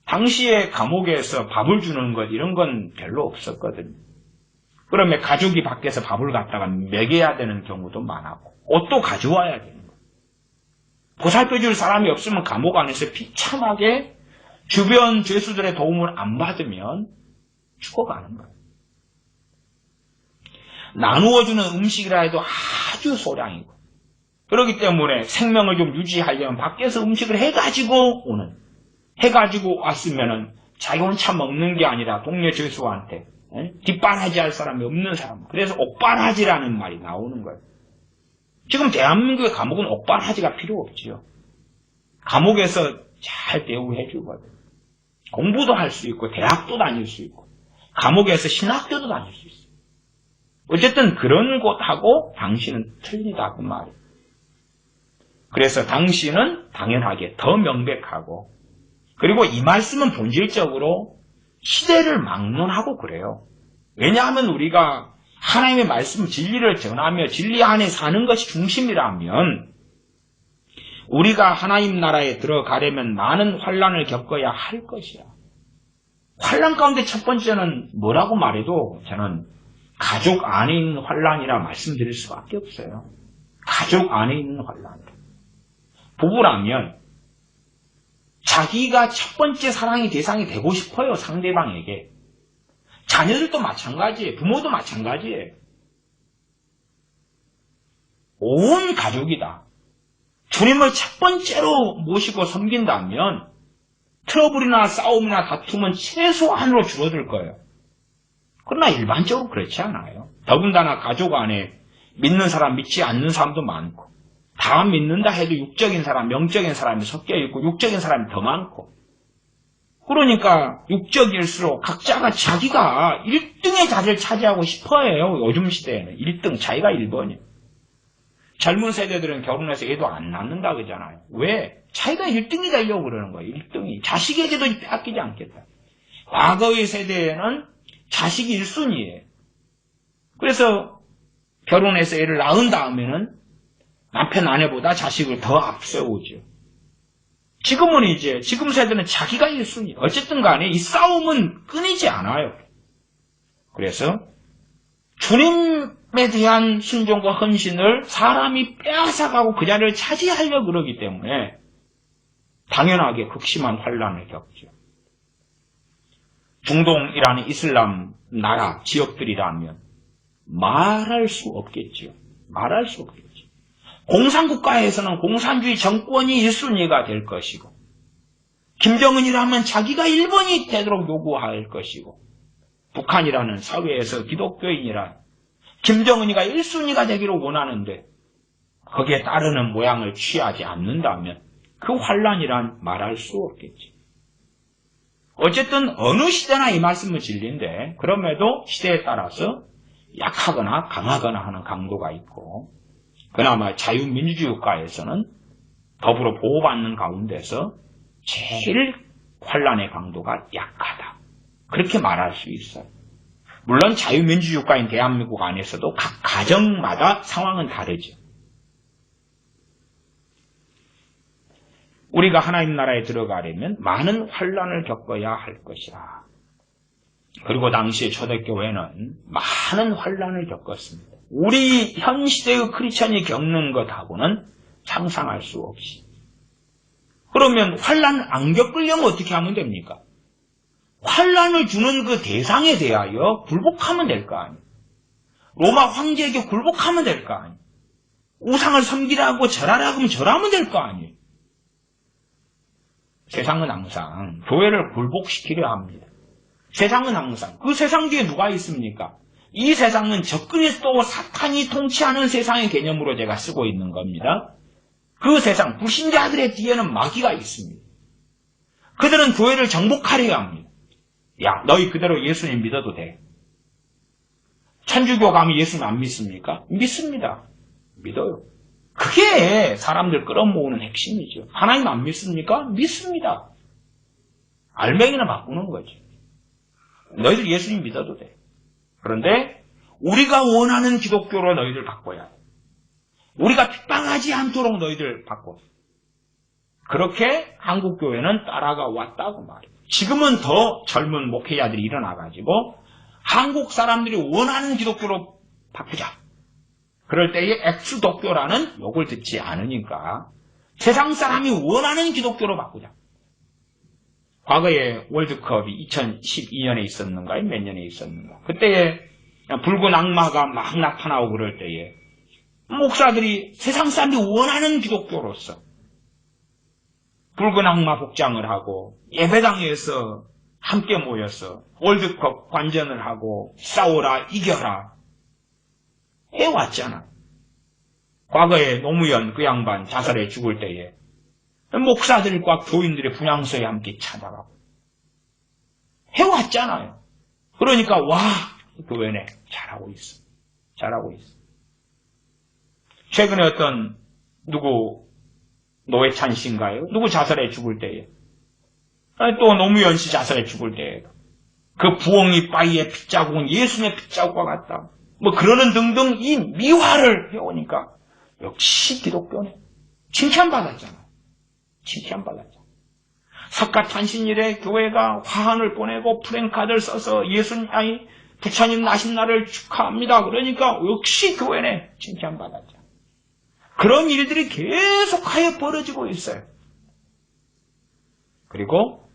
당시에 감옥에서 밥을 주는 것 이런 건 별로 없었거든요. 그러면 가족이 밖에서 밥을 갖다가 먹여야 되는 경우도 많았고 옷도 가져와야 되는 거예요. 보살펴줄 사람이 없으면 감옥 안에서 비참하게 주변 죄수들의 도움을 안 받으면 죽어가는 거예요. 나누어주는 음식이라 해도 아주 소량이고 그렇기 때문에 생명을 좀 유지하려면 밖에서 음식을 해가지고 오는 해가지고 왔으면은 자기 혼자 먹는 게 아니라 동료 죄수한테 뒷바라지 할 사람이 없는 사람 그래서 옥바라지라는 말이 나오는 거예요. 지금 대한민국의 감옥은 옥바라지가 필요 없지요. 감옥에서 잘 대우해 주거든. 공부도 할 수 있고 대학도 다닐 수 있고 감옥에서 신학교도 다닐 수 있어요. 어쨌든 그런 곳하고 당신은 틀리다 그 말이에요. 그래서 당신은 당연하게 더 명백하고 그리고 이 말씀은 본질적으로 시대를 막론하고 그래요. 왜냐하면 우리가 하나님의 말씀 진리를 전하며 진리 안에 사는 것이 중심이라면 우리가 하나님 나라에 들어가려면 많은 환난을 겪어야 할 것이야. 환난 가운데 첫 번째는 뭐라고 말해도 저는 가족 안에 있는 환난이라 말씀드릴 수밖에 없어요. 가족 안에 있는 환난. 부부라면 자기가 첫 번째 사랑의 대상이 되고 싶어요. 상대방에게. 자녀들도 마찬가지예요. 부모도 마찬가지예요. 온 가족이다. 주님을 첫 번째로 모시고 섬긴다면 트러블이나 싸움이나 다툼은 최소한으로 줄어들 거예요. 그러나 일반적으로 그렇지 않아요. 더군다나 가족 안에 믿는 사람, 믿지 않는 사람도 많고 다 믿는다 해도 육적인 사람, 영적인 사람이 섞여 있고 육적인 사람이 더 많고 그러니까 육적일수록 각자가 자기가 1등의 자리를 차지하고 싶어해요. 요즘 시대에는 1등, 자기가 1번이에요. 젊은 세대들은 결혼해서 애도 안 낳는다 그러잖아요. 왜? 자기가 1등이 되려고 그러는 거예요. 1등이. 자식에게도 빼앗기지 않겠다. 과거의 세대에는 자식이 1순위예요. 그래서 결혼해서 애를 낳은 다음에는 남편 아내보다 자식을 더 앞세우죠. 지금은 이제 지금 세대는 자기가 1순위. 어쨌든 간에 이 싸움은 끊이지 않아요. 그래서 주님에 대한 순종과 헌신을 사람이 빼앗아가고 그 자리를 차지하려고 그러기 때문에 당연하게 극심한 환난을 겪죠. 중동이라는 이슬람 나라 지역들이라면 말할 수 없겠죠. 말할 수 없겠죠. 공산국가에서는 공산주의 정권이 1순위가 될 것이고 김정은이라면 자기가 1번이 되도록 요구할 것이고 북한이라는 사회에서 기독교인이란 김정은이가 1순위가 되기를 원하는데 거기에 따르는 모양을 취하지 않는다면 그 환난이란 말할 수 없겠지. 어쨌든 어느 시대나 이 말씀은 진리인데 그럼에도 시대에 따라서 약하거나 강하거나 하는 강도가 있고 그나마 자유민주주의 국가에서는 더불어 보호받는 가운데서 제일 환난의 강도가 약하다. 그렇게 말할 수 있어요. 물론 자유민주주의 국가인 대한민국 안에서도 각 가정마다 상황은 다르죠. 우리가 하나님 나라에 들어가려면 많은 환난을 겪어야 할 것이라. 그리고 당시에 초대교회는 많은 환난을 겪었습니다. 우리 현 시대의 크리스천이 겪는 것하고는 상상할 수 없이. 그러면 환난을 안 겪으려면 어떻게 하면 됩니까? 환난을 주는 그 대상에 대하여 굴복하면 될 거 아니에요. 로마 황제에게 굴복하면 될 거 아니에요. 우상을 섬기라고 절하라고 하면 절하면 될 거 아니에요. 세상은 항상 교회를 굴복시키려 합니다. 세상은 항상 그 세상 뒤에 누가 있습니까? 이 세상은 적그리스도 사탄이 통치하는 세상의 개념으로 제가 쓰고 있는 겁니다. 그 세상 불신자들의 뒤에는 마귀가 있습니다. 그들은 교회를 정복하려 합니다. 야, 너희 그대로 예수님 믿어도 돼. 천주교 가면 예수님 안 믿습니까? 믿습니다. 믿어요. 그게 사람들 끌어모으는 핵심이죠. 하나님 안 믿습니까? 믿습니다. 알맹이나 바꾸는 거죠. 너희들 예수님 믿어도 돼. 그런데 우리가 원하는 기독교로 너희들 바꿔야 돼. 우리가 핍박하지 않도록 너희들 바꿔. 그렇게 한국교회는 따라가 왔다고 말이에요. 지금은 더 젊은 목회자들이 일어나가지고 한국 사람들이 원하는 기독교로 바꾸자. 그럴 때에 엑스독교라는 욕을 듣지 않으니까 세상 사람이 원하는 기독교로 바꾸자. 과거에 월드컵이 2012년에 있었는가 몇 년에 있었는가. 그때에 붉은 악마가 막 나타나고 그럴 때에 목사들이 세상 사람들이 원하는 기독교로서 붉은 악마 복장을 하고 예배당에서 함께 모여서 월드컵 관전을 하고 싸워라 이겨라 해왔잖아. 과거에 노무현 그 양반 자살해 죽을 때에 목사들과 교인들의 분향소에 함께 찾아가고 해왔잖아요. 그러니까 와 교회네 잘하고 있어. 잘하고 있어. 최근에 어떤 누구 노회찬 씨인가요? 누구 자살해 죽을 때에 또 노무현 씨 자살해 죽을 때에 그 부엉이 바위의 핏자국은 예수님의 핏자국과 같다. 뭐 그러는 등등 이 미화를 해오니까 역시 기독교네. 칭찬받았잖아. 칭찬받았잖아. 석가탄신일에 교회가 화환을 보내고 프랭카드를 써서 부처님 나신 날을 축하합니다. 그러니까 역시 교회네. 칭찬받았잖아. 그런 일들이 계속하여 벌어지고 있어요. 그리고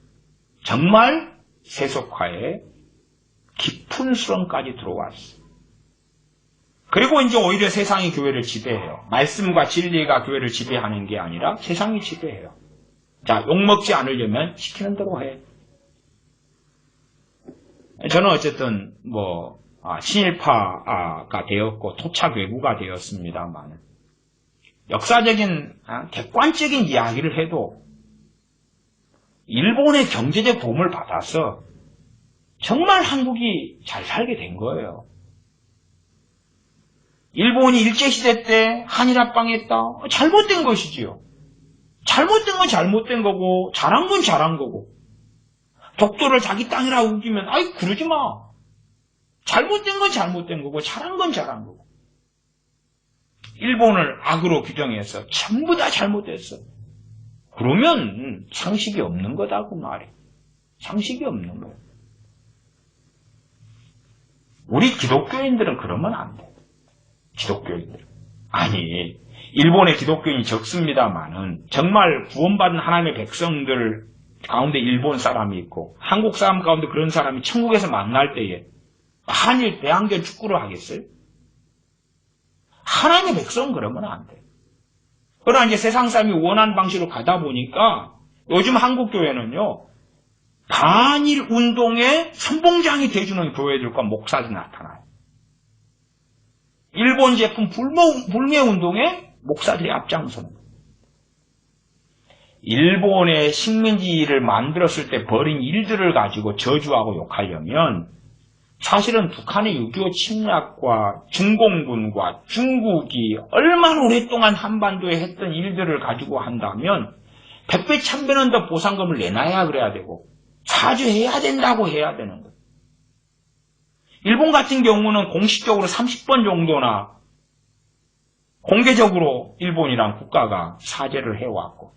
정말 세속화에 깊은 수렁까지 들어왔어요. 그리고 이제 오히려 세상이 교회를 지배해요. 말씀과 진리가 교회를 지배하는 게 아니라 세상이 지배해요. 자, 욕먹지 않으려면 시키는 대로 해. 저는 어쨌든 친일파가 되었고 토착외구가 되었습니다만 역사적인 객관적인 이야기를 해도 일본의 경제적 도움을 받아서 정말 한국이 잘 살게 된 거예요. 일본이 일제시대 때 한일합방했다. 잘못된 것이지요. 잘못된 건 잘못된 거고 잘한 건 잘한 거고 독도를 자기 땅이라고 우기면 아이 그러지 마. 잘못된 건 잘못된 거고 잘한 건 잘한 거고 일본을 악으로 규정해서 전부 다 잘못했어. 그러면 상식이 없는 거다고 말해. 상식이 없는 거야. 우리 기독교인들은 그러면 안 돼. 기독교인들. 아니, 일본의 기독교인이 적습니다만은 정말 구원받은 하나님의 백성들 가운데 일본 사람이 있고 한국 사람 가운데 그런 사람이 천국에서 만날 때에 한일 대항전 축구를 하겠어요? 하나님의 백성은 그러면 안 돼. 그러나 이제 세상 사람이 원하는 방식으로 가다 보니까 요즘 한국 교회는요, 반일 운동의 선봉장이 돼주는 교회들과 목사들이 나타나요. 일본 제품 불매 운동에 목사들이 앞장서는 거예요. 일본의 식민지를 만들었을 때 벌인 일들을 가지고 저주하고 욕하려면 사실은 북한의 6.25 침략과 중공군과 중국이 얼마나 오랫동안 한반도에 했던 일들을 가지고 한다면 100배 1000배는 더 보상금을 내놔야 그래야 되고 사죄해야 된다고 해야 되는 거예요. 일본 같은 경우는 공식적으로 30번 정도나 공개적으로 일본이란 국가가 사죄를 해왔고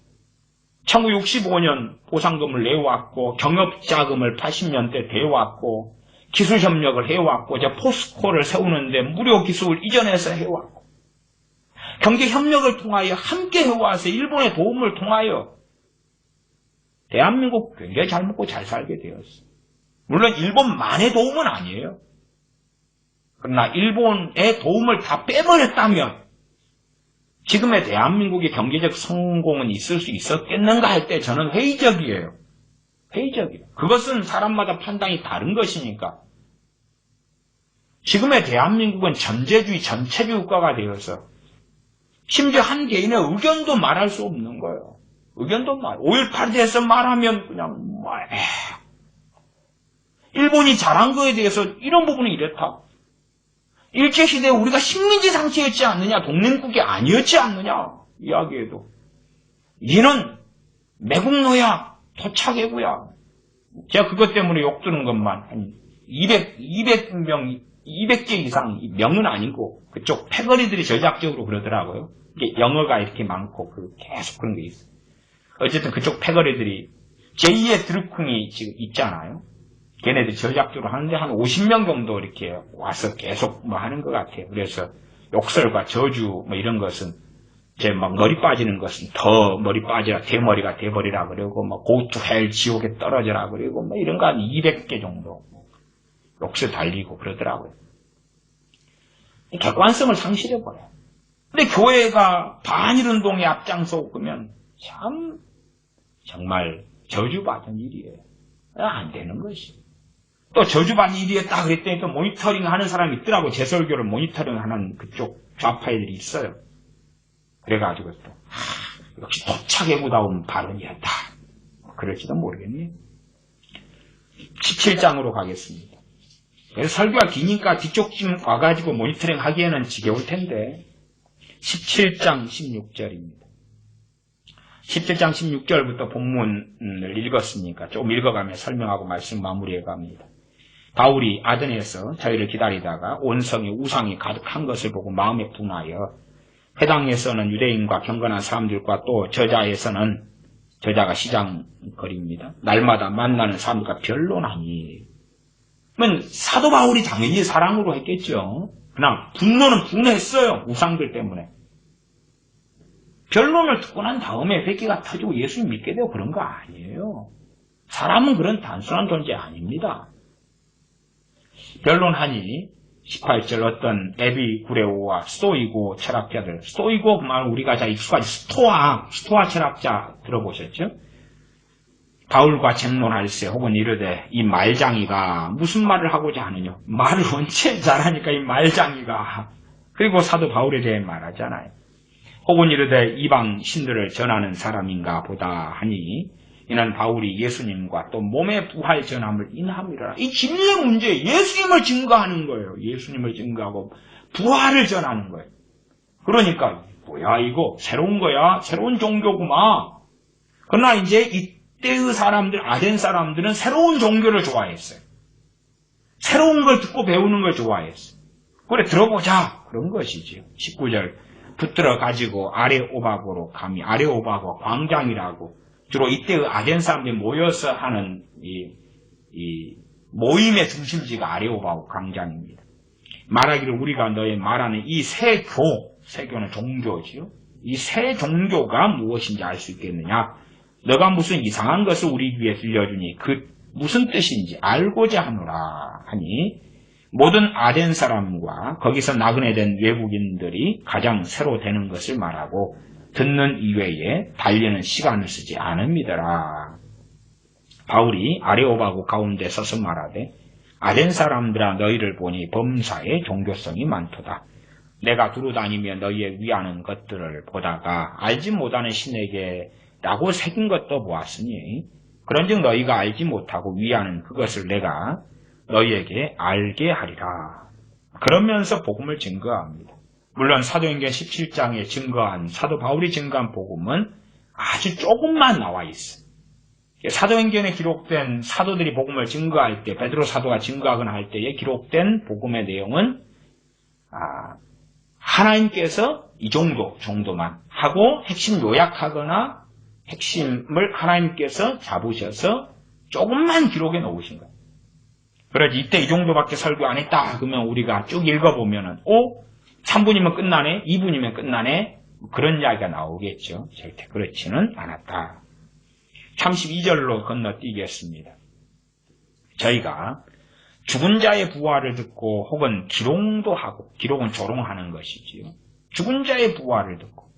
1965년 보상금을 내왔고 경협자금을 80년대 대왔고 기술협력을 해왔고 이제 포스코를 세우는데 무료 기술 이전해서 해왔고 경제협력을 통하여 함께 해와서 일본의 도움을 통하여 대한민국 굉장히 잘 먹고 잘 살게 되었어요. 물론 일본만의 도움은 아니에요. 그러나 일본의 도움을 다 빼버렸다면 지금의 대한민국의 경제적 성공은 있을 수 있었겠는가 할 때 저는 회의적이에요. 회의적이에요. 그것은 사람마다 판단이 다른 것이니까. 지금의 대한민국은 전제주의, 전체주의 국가가 되어서 심지어 한 개인의 의견도 말할 수 없는 거예요. 의견도 5.18에 대해서 말하면 그냥 일본이 잘한 거에 대해서 이런 부분이 이렇다. 일제시대에 우리가 식민지 상태였지 않느냐, 동맹국이 아니었지 않느냐, 이야기해도. 얘는 매국노야, 토착애구야. 제가 그것 때문에 욕 드는 것만 한 200명, 200개 이상, 명은 아니고, 그쪽 패거리들이 전략적으로 그러더라고요. 이게 영어가 이렇게 많고, 계속 그런 게 있어요. 어쨌든 그쪽 패거리들이, 제2의 드루쿵이 지금 있잖아요. 걔네들 전략적으로 하는데 한 50명 정도 이렇게 와서 계속 뭐 하는 것 같아요. 그래서 욕설과 저주 뭐 이런 것은 이제 막 머리 빠지는 것은 더 머리 빠지라 대머리가 돼버리라 그러고 뭐 go to hell 지옥에 떨어져라 그러고 뭐 이런 거 한 200개 정도 욕설 달리고 그러더라고요. 객관성을 상실해버려요. 근데 교회가 반일운동에 앞장서면 참 정말 저주받은 일이에요. 안 되는 것이. 또 저주받은 일이었다 그랬더니 또 모니터링 하는 사람이 있더라고. 제 설교를 모니터링 하는 그쪽 좌파애들이 있어요. 그래가지고 또 역시 도착해보다운 발언이었다. 그럴지도 모르겠네요. 17장으로 가겠습니다. 그래서 설교가 기니까 뒤쪽쯤 와가지고 모니터링 하기에는 지겨울 텐데 17장 16절입니다. 17장 16절부터 본문을 읽었으니까 조금 읽어가며 설명하고 말씀 마무리해 갑니다. 바울이 아덴에서 저희를 기다리다가 온 성에 우상이 가득한 것을 보고 마음에 분하여 회당에서는 유대인과 경건한 사람들과 또 저자가 시장거리입니다. 날마다 만나는 사람들과 변론하니. 그러면 사도 바울이 당연히 사랑으로 했겠죠. 그냥 분노는 분노했어요. 우상들 때문에. 변론을 듣고 난 다음에 회개가 터지고 예수님 믿게 되고 그런 거 아니에요. 사람은 그런 단순한 존재 아닙니다. 변론하니 18절 어떤 에비구레오와 스토이고 철학자들, 스토이고 그 말은 우리가 잘 익숙하지 스토아 철학자 들어보셨죠? 바울과 쟁론할세 혹은 이르되 이 말장이가 무슨 말을 하고자 하느냐? 말을 원체 잘하니까 이 말장이가. 그리고 사도 바울에 대해 말하잖아요. 혹은 이르되 이방 신들을 전하는 사람인가 보다 하니 이는 바울이 예수님과 또 몸의 부활 전함을 인함이라. 이 진리의 문제, 예수님을 증거하는 거예요. 예수님을 증거하고 부활을 전하는 거예요. 그러니까 뭐야 이거 새로운 거야, 새로운 종교구만. 그러나 이제 이때의 사람들, 아덴 사람들은 새로운 종교를 좋아했어요. 새로운 걸 듣고 배우는 걸 좋아했어요. 그래 들어보자 그런 것이죠. 19절 붙들어 가지고 아레오바고로 감히, 아레오바고 광장이라고 주로 이때의 아덴 사람들이 모여서 하는 이 모임의 중심지가 아레오바고 광장입니다. 말하기를 우리가 너의 말하는 이 세교는 종교지요. 이 새 종교가 무엇인지 알 수 있겠느냐? 너가 무슨 이상한 것을 우리 귀에 들려주니 그 무슨 뜻인지 알고자 하노라 하니 모든 아덴 사람과 거기서 나그네 된 외국인들이 가장 새로 되는 것을 말하고 듣는 이외에 달리는 시간을 쓰지 않음이더라. 바울이 아레오바고 가운데 서서 말하되 아덴 사람들아 너희를 보니 범사에 종교성이 많도다. 내가 두루 다니며 너희의 위하는 것들을 보다가 알지 못하는 신에게 라고 새긴 것도 보았으니 그런즉 너희가 알지 못하고 위하는 그것을 내가 너희에게 알게 하리라. 그러면서 복음을 증거합니다. 물론 사도행전 17장에 증거한 사도 바울이 증거한 복음은 아주 조금만 나와 있어요. 사도행전에 기록된 사도들이 복음을 증거할 때, 베드로 사도가 증거하거나 할 때에 기록된 복음의 내용은 하나님께서 이 정도만 하고 핵심 요약하거나 핵심을 하나님께서 잡으셔서 조금만 기록해 놓으신 거예요. 그래서 이때 이 정도밖에 설교 안 했다 그러면 우리가 쭉 읽어보면은 3분이면 끝나네, 2분이면 끝나네, 그런 이야기가 나오겠죠. 절대 그렇지는 않았다. 32절로 건너뛰겠습니다. 저희가 죽은 자의 부활을 듣고 혹은 기롱도 하고, 기록은 조롱하는 것이지요. 죽은 자의 부활을 듣고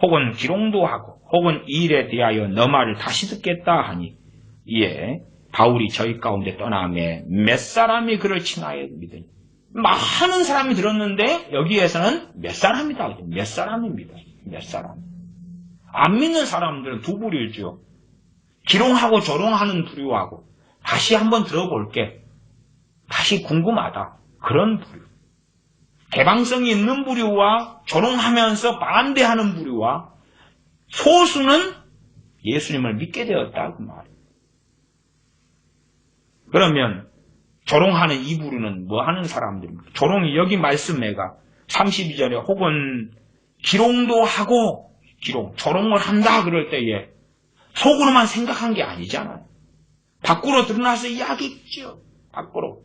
혹은 기롱도 하고 혹은 이 일에 대하여 너 말을 다시 듣겠다 하니 이에 바울이 저희 가운데 떠나매 몇 사람이 그를 친하여 믿으니. 많은 사람이 들었는데 여기에서는 몇 사람이다. 몇 사람입니다. 몇 사람. 안 믿는 사람들은 두 부류죠. 기롱하고 조롱하는 부류하고 다시 한번 들어볼게. 다시 궁금하다. 그런 부류. 개방성이 있는 부류와 조롱하면서 반대하는 부류와 소수는 예수님을 믿게 되었다 그 말이에요. 그러면 조롱하는 이 부류는 뭐 하는 사람들입니까? 조롱이 여기 말씀에가 32절에 혹은 기롱도 하고 조롱을 한다 그럴 때에 속으로만 생각한 게 아니잖아요. 밖으로 드러나서 이야기했죠. 밖으로.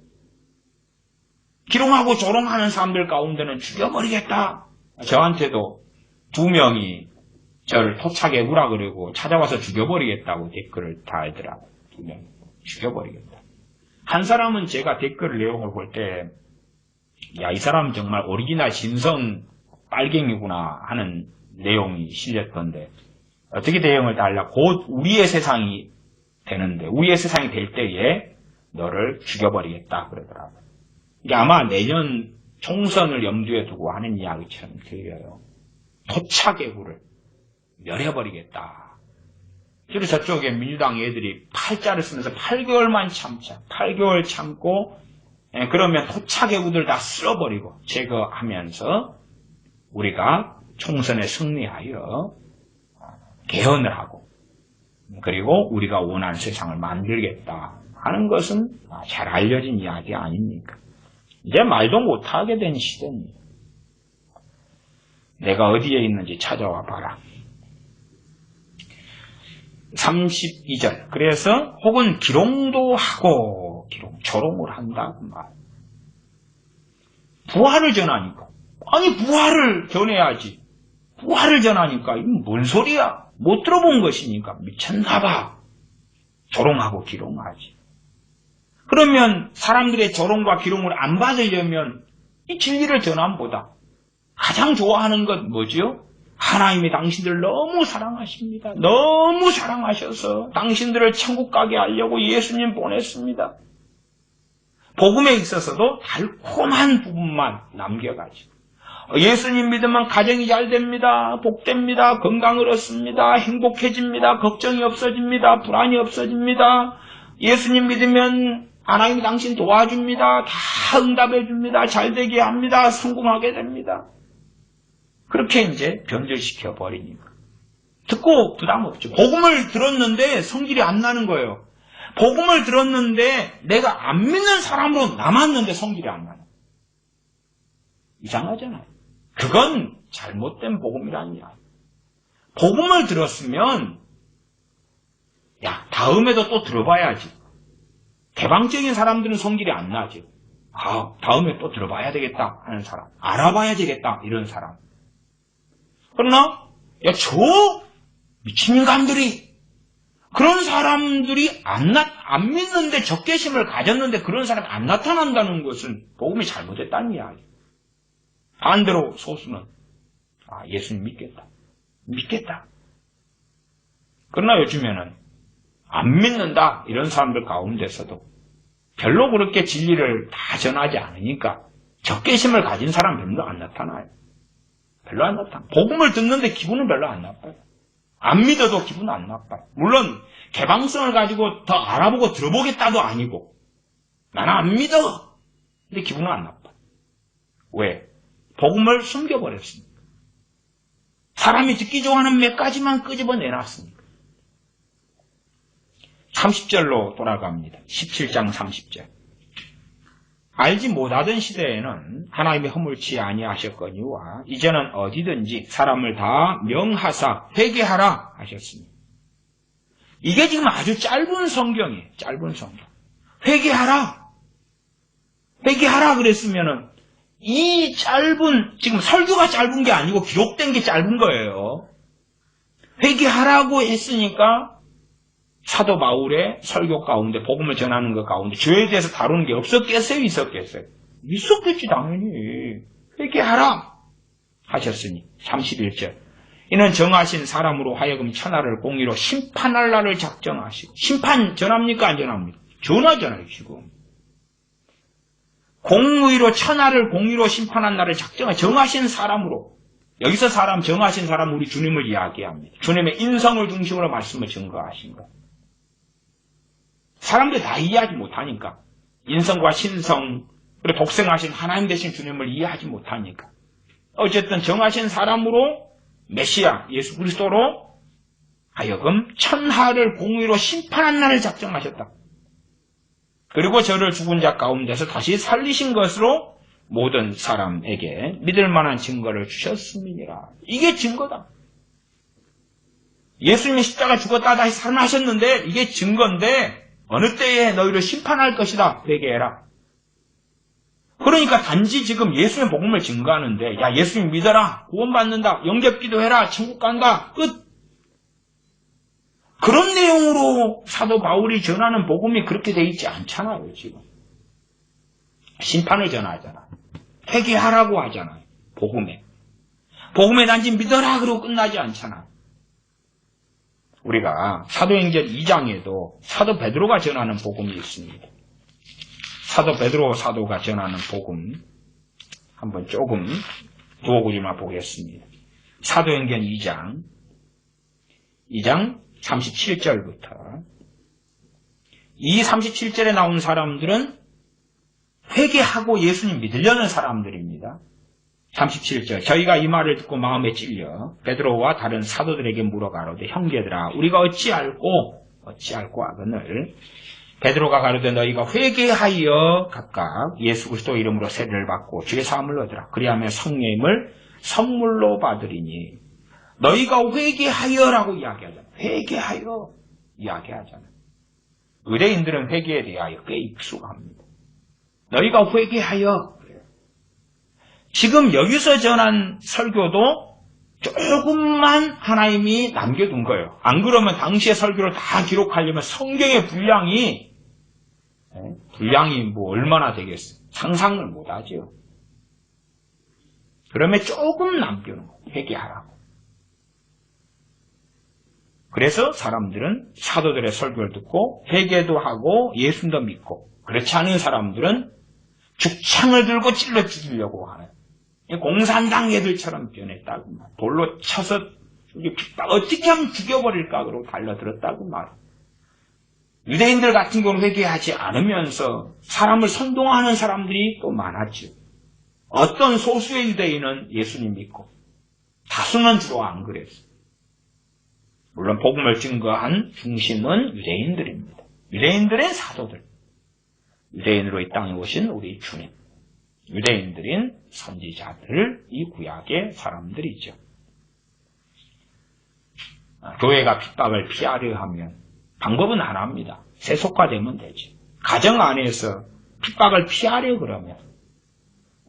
기롱하고 조롱하는 사람들 가운데는 죽여버리겠다. 저한테도 2명이 저를 토착애구라 그러고 찾아와서 죽여버리겠다고 댓글을 달더라고요. 2명 죽여버리겠다. 한 사람은 제가 댓글 내용을 볼 때 야, 이 사람은 정말 오리지널 진성 빨갱이구나 하는 내용이 실렸던데 어떻게 대응을 달라? 곧 우리의 세상이 되는데 우리의 세상이 될 때에 너를 죽여버리겠다 그러더라고요. 이게 아마 내년 총선을 염두에 두고 하는 이야기처럼 들려요. 토착애구를 멸해버리겠다. 그래서 저쪽에 민주당 애들이 팔자를 쓰면서 8개월만 참자. 8개월 참고 그러면 토착애구들 다 쓸어버리고 제거하면서 우리가 총선에 승리하여 개헌을 하고 그리고 우리가 원하는 세상을 만들겠다 하는 것은 잘 알려진 이야기 아닙니까? 이제 말도 못하게 된 시대입니다. 내가 어디에 있는지 찾아와 봐라. 32절. 그래서 혹은 기롱도 하고 조롱을 한다 그 말. 부활을 전하니까. 아니 부활을 전해야지. 부활을 전하니까 이건 뭔 소리야? 못 들어본 것이니까 미쳤나봐. 조롱하고 기롱하지. 그러면 사람들의 조롱과 기롱을 안 받으려면 이 진리를 전함보다 가장 좋아하는 것 뭐지요? 하나님이 당신들을 너무 사랑하십니다. 너무 사랑하셔서 당신들을 천국 가게 하려고 예수님 보냈습니다. 복음에 있어서도 달콤한 부분만 남겨가지고 예수님 믿으면 가정이 잘 됩니다. 복됩니다. 건강을 얻습니다. 행복해집니다. 걱정이 없어집니다. 불안이 없어집니다. 예수님 믿으면 하나님이 당신 도와줍니다. 다 응답해줍니다. 잘되게 합니다. 성공하게 됩니다. 그렇게 이제 변절시켜 버리니까. 듣고 부담 없죠. 복음을 들었는데 성질이 안 나는 거예요. 복음을 들었는데 내가 안 믿는 사람으로 남았는데 성질이 안 나요. 이상하잖아요. 그건 잘못된 복음이라는 이야기. 복음을 들었으면 야 다음에도 또 들어봐야지. 개방적인 사람들은 성질이 안 나죠. 아 다음에 또 들어봐야 되겠다 하는 사람. 알아봐야 되겠다 이런 사람. 그러나 야 저 미친 인간들이 그런 사람들이 안 믿는데 적개심을 가졌는데 그런 사람이 안 나타난다는 것은 복음이 잘못됐다는 이야기. 반대로 소수는 예수님 믿겠다. 그러나 요즘에는 안 믿는다 이런 사람들 가운데서도 별로 그렇게 진리를 다 전하지 않으니까 적개심을 가진 사람 별로 안 나타나요. 별로 안 나타나. 복음을 듣는데 기분은 별로 안 나빠요. 안 믿어도 기분 안 나빠요. 물론 개방성을 가지고 더 알아보고 들어보겠다도 아니고 나는 안 믿어. 근데 기분은 안 나빠요. 왜? 복음을 숨겨버렸습니다. 사람이 듣기 좋아하는 몇 가지만 끄집어 내놨습니다. 30절로 돌아갑니다. 17장 30절. 알지 못하던 시대에는 하나님이 허물치 아니하셨거니와 이제는 어디든지 사람을 다 명하사 회개하라 하셨습니다. 이게 지금 아주 짧은 성경이에요. 짧은 성경. 회개하라 그랬으면은 이 짧은 지금 설교가 짧은 게 아니고 기록된 게 짧은 거예요. 회개하라고 했으니까 사도 바울의 설교 가운데 복음을 전하는 것 가운데 죄에 대해서 다루는 게 없었겠어요? 있었겠어요? 있었겠지 당연히. 회개하라 하셨으니 31절 이는 정하신 사람으로 하여금 천하를 공의로 심판할 날을 작정하시고 심판 전합니까? 안 전합니까? 전하잖아요 지금. 공의로 천하를 공의로 심판한 날을 정하신 사람으로 여기서 정하신 사람 우리 주님을 이야기합니다. 주님의 인성을 중심으로 말씀을 증거하신 것. 사람들이 다 이해하지 못하니까 인성과 신성 그리고 독생하신 하나님 되신 주님을 이해하지 못하니까. 어쨌든 정하신 사람으로 메시아 예수 그리스도로 하여금 천하를 공의로 심판한 날을 작정하셨다. 그리고 저를 죽은 자 가운데서 다시 살리신 것으로 모든 사람에게 믿을 만한 증거를 주셨음이니라. 이게 증거다. 예수님이 십자가 죽었다 다시 살아나셨는데 이게 증거인데 어느 때에 너희를 심판할 것이다. 회개해라. 그러니까 단지 지금 예수님의 복음을 증거하는데 야 예수님 믿어라. 구원받는다. 영접기도해라. 천국 간다. 끝. 그런 내용으로 사도 바울이 전하는 복음이 그렇게 돼 있지 않잖아요. 지금. 심판을 전하잖아. 회개하라고 하잖아요. 복음에. 복음에 단지 믿어라 그러고 끝나지 않잖아. 우리가 사도행전 2장에도 사도 베드로가 전하는 복음이 있습니다. 사도 베드로 사도가 전하는 복음 한번 조금 두어구리만 보겠습니다. 사도행전 2장 37절부터 이 37절에 나온 사람들은 회개하고 예수님 믿으려는 사람들입니다. 37절 저희가 이 말을 듣고 마음에 찔려 베드로와 다른 사도들에게 물어가로되 형제들아 우리가 어찌 알고 하거늘 베드로가 가로되 너희가 회개하여 각각 예수 그리스도 이름으로 세례를 받고 죄사함을 얻으라. 그리하면 성령님을 선물로 받으리니 너희가 회개하여라고 이야기하잖아. 회개하여 이야기하잖아. 의뢰인들은 회개에 대하여 꽤 익숙합니다. 너희가 회개하여 그래요. 지금 여기서 전한 설교도 조금만 하나님이 남겨둔 거예요. 안 그러면 당시의 설교를 다 기록하려면 성경의 분량이 뭐 얼마나 되겠어요. 상상을 못하죠. 그러면 조금 남겨놓은 거예요. 회개하라고. 그래서 사람들은 사도들의 설교를 듣고 회개도 하고 예수님도 믿고 그렇지 않은 사람들은 죽창을 들고 찔러 죽이려고 하는 공산당 애들처럼 변했다고 말. 돌로 쳐서 어떻게 하면 죽여버릴까 그러고 달려들었다고 말. 유대인들 같은 경우는 회개하지 않으면서 사람을 선동하는 사람들이 또 많았죠. 어떤 소수의 유대인은 예수님 믿고 다수는 주로 안 그랬어요. 물론 복음을 증거한 중심은 유대인들입니다. 유대인들의 사도들. 유대인으로 이 땅에 오신 우리 주님. 유대인들인 선지자들, 이 구약의 사람들이죠. 교회가 핍박을 피하려 하면 방법은 하나입니다. 세속화되면 되죠. 가정 안에서 핍박을 피하려 그러면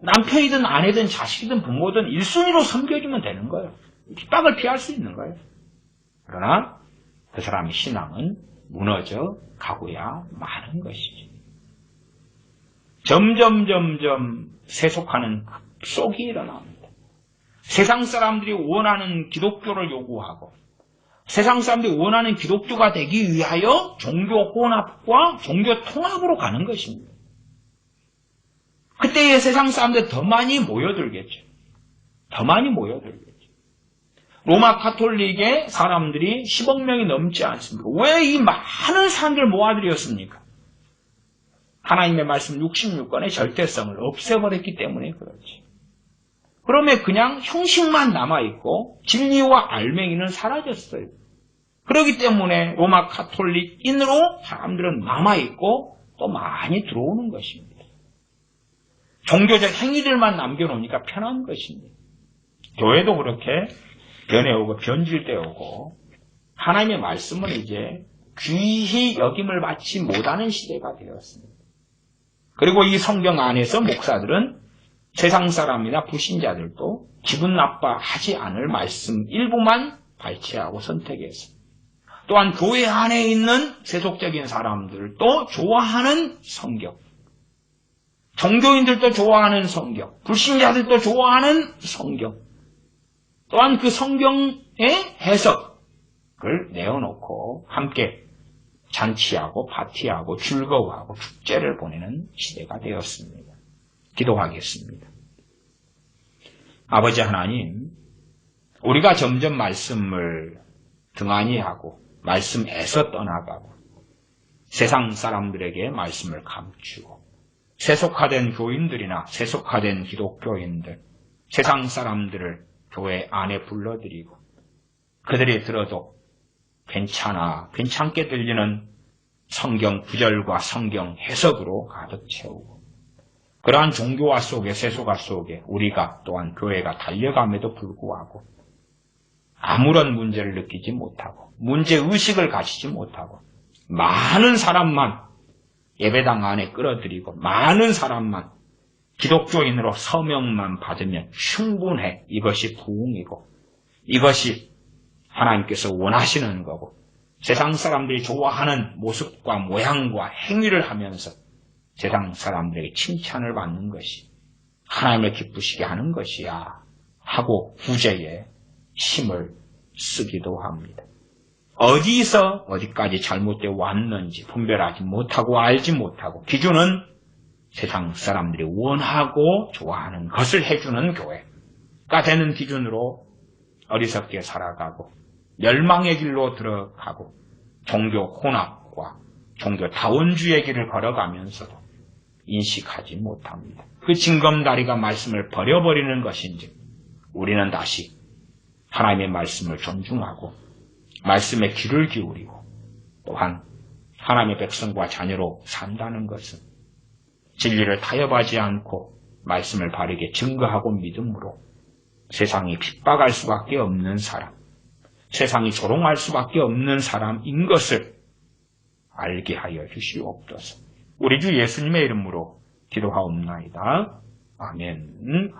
남편이든 아내든 자식이든 부모든 1순위로 섬겨주면 되는 거예요. 핍박을 피할 수 있는 거예요. 그러나 그 사람의 신앙은 무너져 가고야 마는 것이죠. 점점 세속하는 급속이 일어납니다. 세상 사람들이 원하는 기독교를 요구하고 세상 사람들이 원하는 기독교가 되기 위하여 종교 혼합과 종교 통합으로 가는 것입니다. 그때의 세상 사람들 더 많이 모여들겠죠. 더 많이 모여들겠죠. 로마 가톨릭의 사람들이 10억 명이 넘지 않습니까? 왜 이 많은 사람들을 모아들였습니까? 하나님의 말씀 66권의 절대성을 없애버렸기 때문에 그렇지. 그러면 그냥 형식만 남아있고 진리와 알맹이는 사라졌어요. 그렇기 때문에 로마 가톨릭인으로 사람들은 남아있고 또 많이 들어오는 것입니다. 종교적 행위들만 남겨놓으니까 편한 것입니다. 교회도 그렇게 변해오고 변질되어오고 하나님의 말씀은 이제 귀히 여김을 받지 못하는 시대가 되었습니다. 그리고 이 성경 안에서 목사들은 세상 사람이나 불신자들도 기분 나빠하지 않을 말씀 일부만 발췌하고 선택해서 또한 교회 안에 있는 세속적인 사람들도 좋아하는 성경, 종교인들도 좋아하는 성경, 불신자들도 좋아하는 성경, 또한 그 성경의 해석을 내어놓고 함께 잔치하고 파티하고 즐거워하고 축제를 보내는 시대가 되었습니다. 기도하겠습니다. 아버지 하나님, 우리가 점점 말씀을 등한히 하고 말씀에서 떠나가고 세상 사람들에게 말씀을 감추고 세속화된 교인들이나 세속화된 기독교인들, 세상 사람들을 교회 안에 불러들이고 그들이 들어도 괜찮게 들리는 성경 구절과 성경 해석으로 가득 채우고 그러한 종교화 속에 세속화 속에 우리가 또한 교회가 달려감에도 불구하고 아무런 문제를 느끼지 못하고 문제의식을 가지지 못하고 많은 사람만 예배당 안에 끌어들이고 많은 사람만 기독교인으로 서명만 받으면 충분해. 이것이 부흥이고 이것이 하나님께서 원하시는 거고 세상 사람들이 좋아하는 모습과 모양과 행위를 하면서 세상 사람들에게 칭찬을 받는 것이 하나님을 기쁘시게 하는 것이야 하고 구제에 힘을 쓰기도 합니다. 어디서 어디까지 잘못되어 왔는지 분별하지 못하고 알지 못하고 기준은 세상 사람들이 원하고 좋아하는 것을 해주는 교회가 되는 기준으로 어리석게 살아가고 멸망의 길로 들어가고 종교 혼합과 종교 다원주의 길을 걸어가면서도 인식하지 못합니다. 그 징검다리가 말씀을 버려버리는 것인지 우리는 다시 하나님의 말씀을 존중하고 말씀에 귀를 기울이고 또한 하나님의 백성과 자녀로 산다는 것은 진리를 타협하지 않고 말씀을 바르게 증거하고 믿음으로 세상이 핍박할 수밖에 없는 사람, 세상이 조롱할 수밖에 없는 사람인 것을 알게 하여 주시옵소서. 우리 주 예수님의 이름으로 기도하옵나이다. 아멘.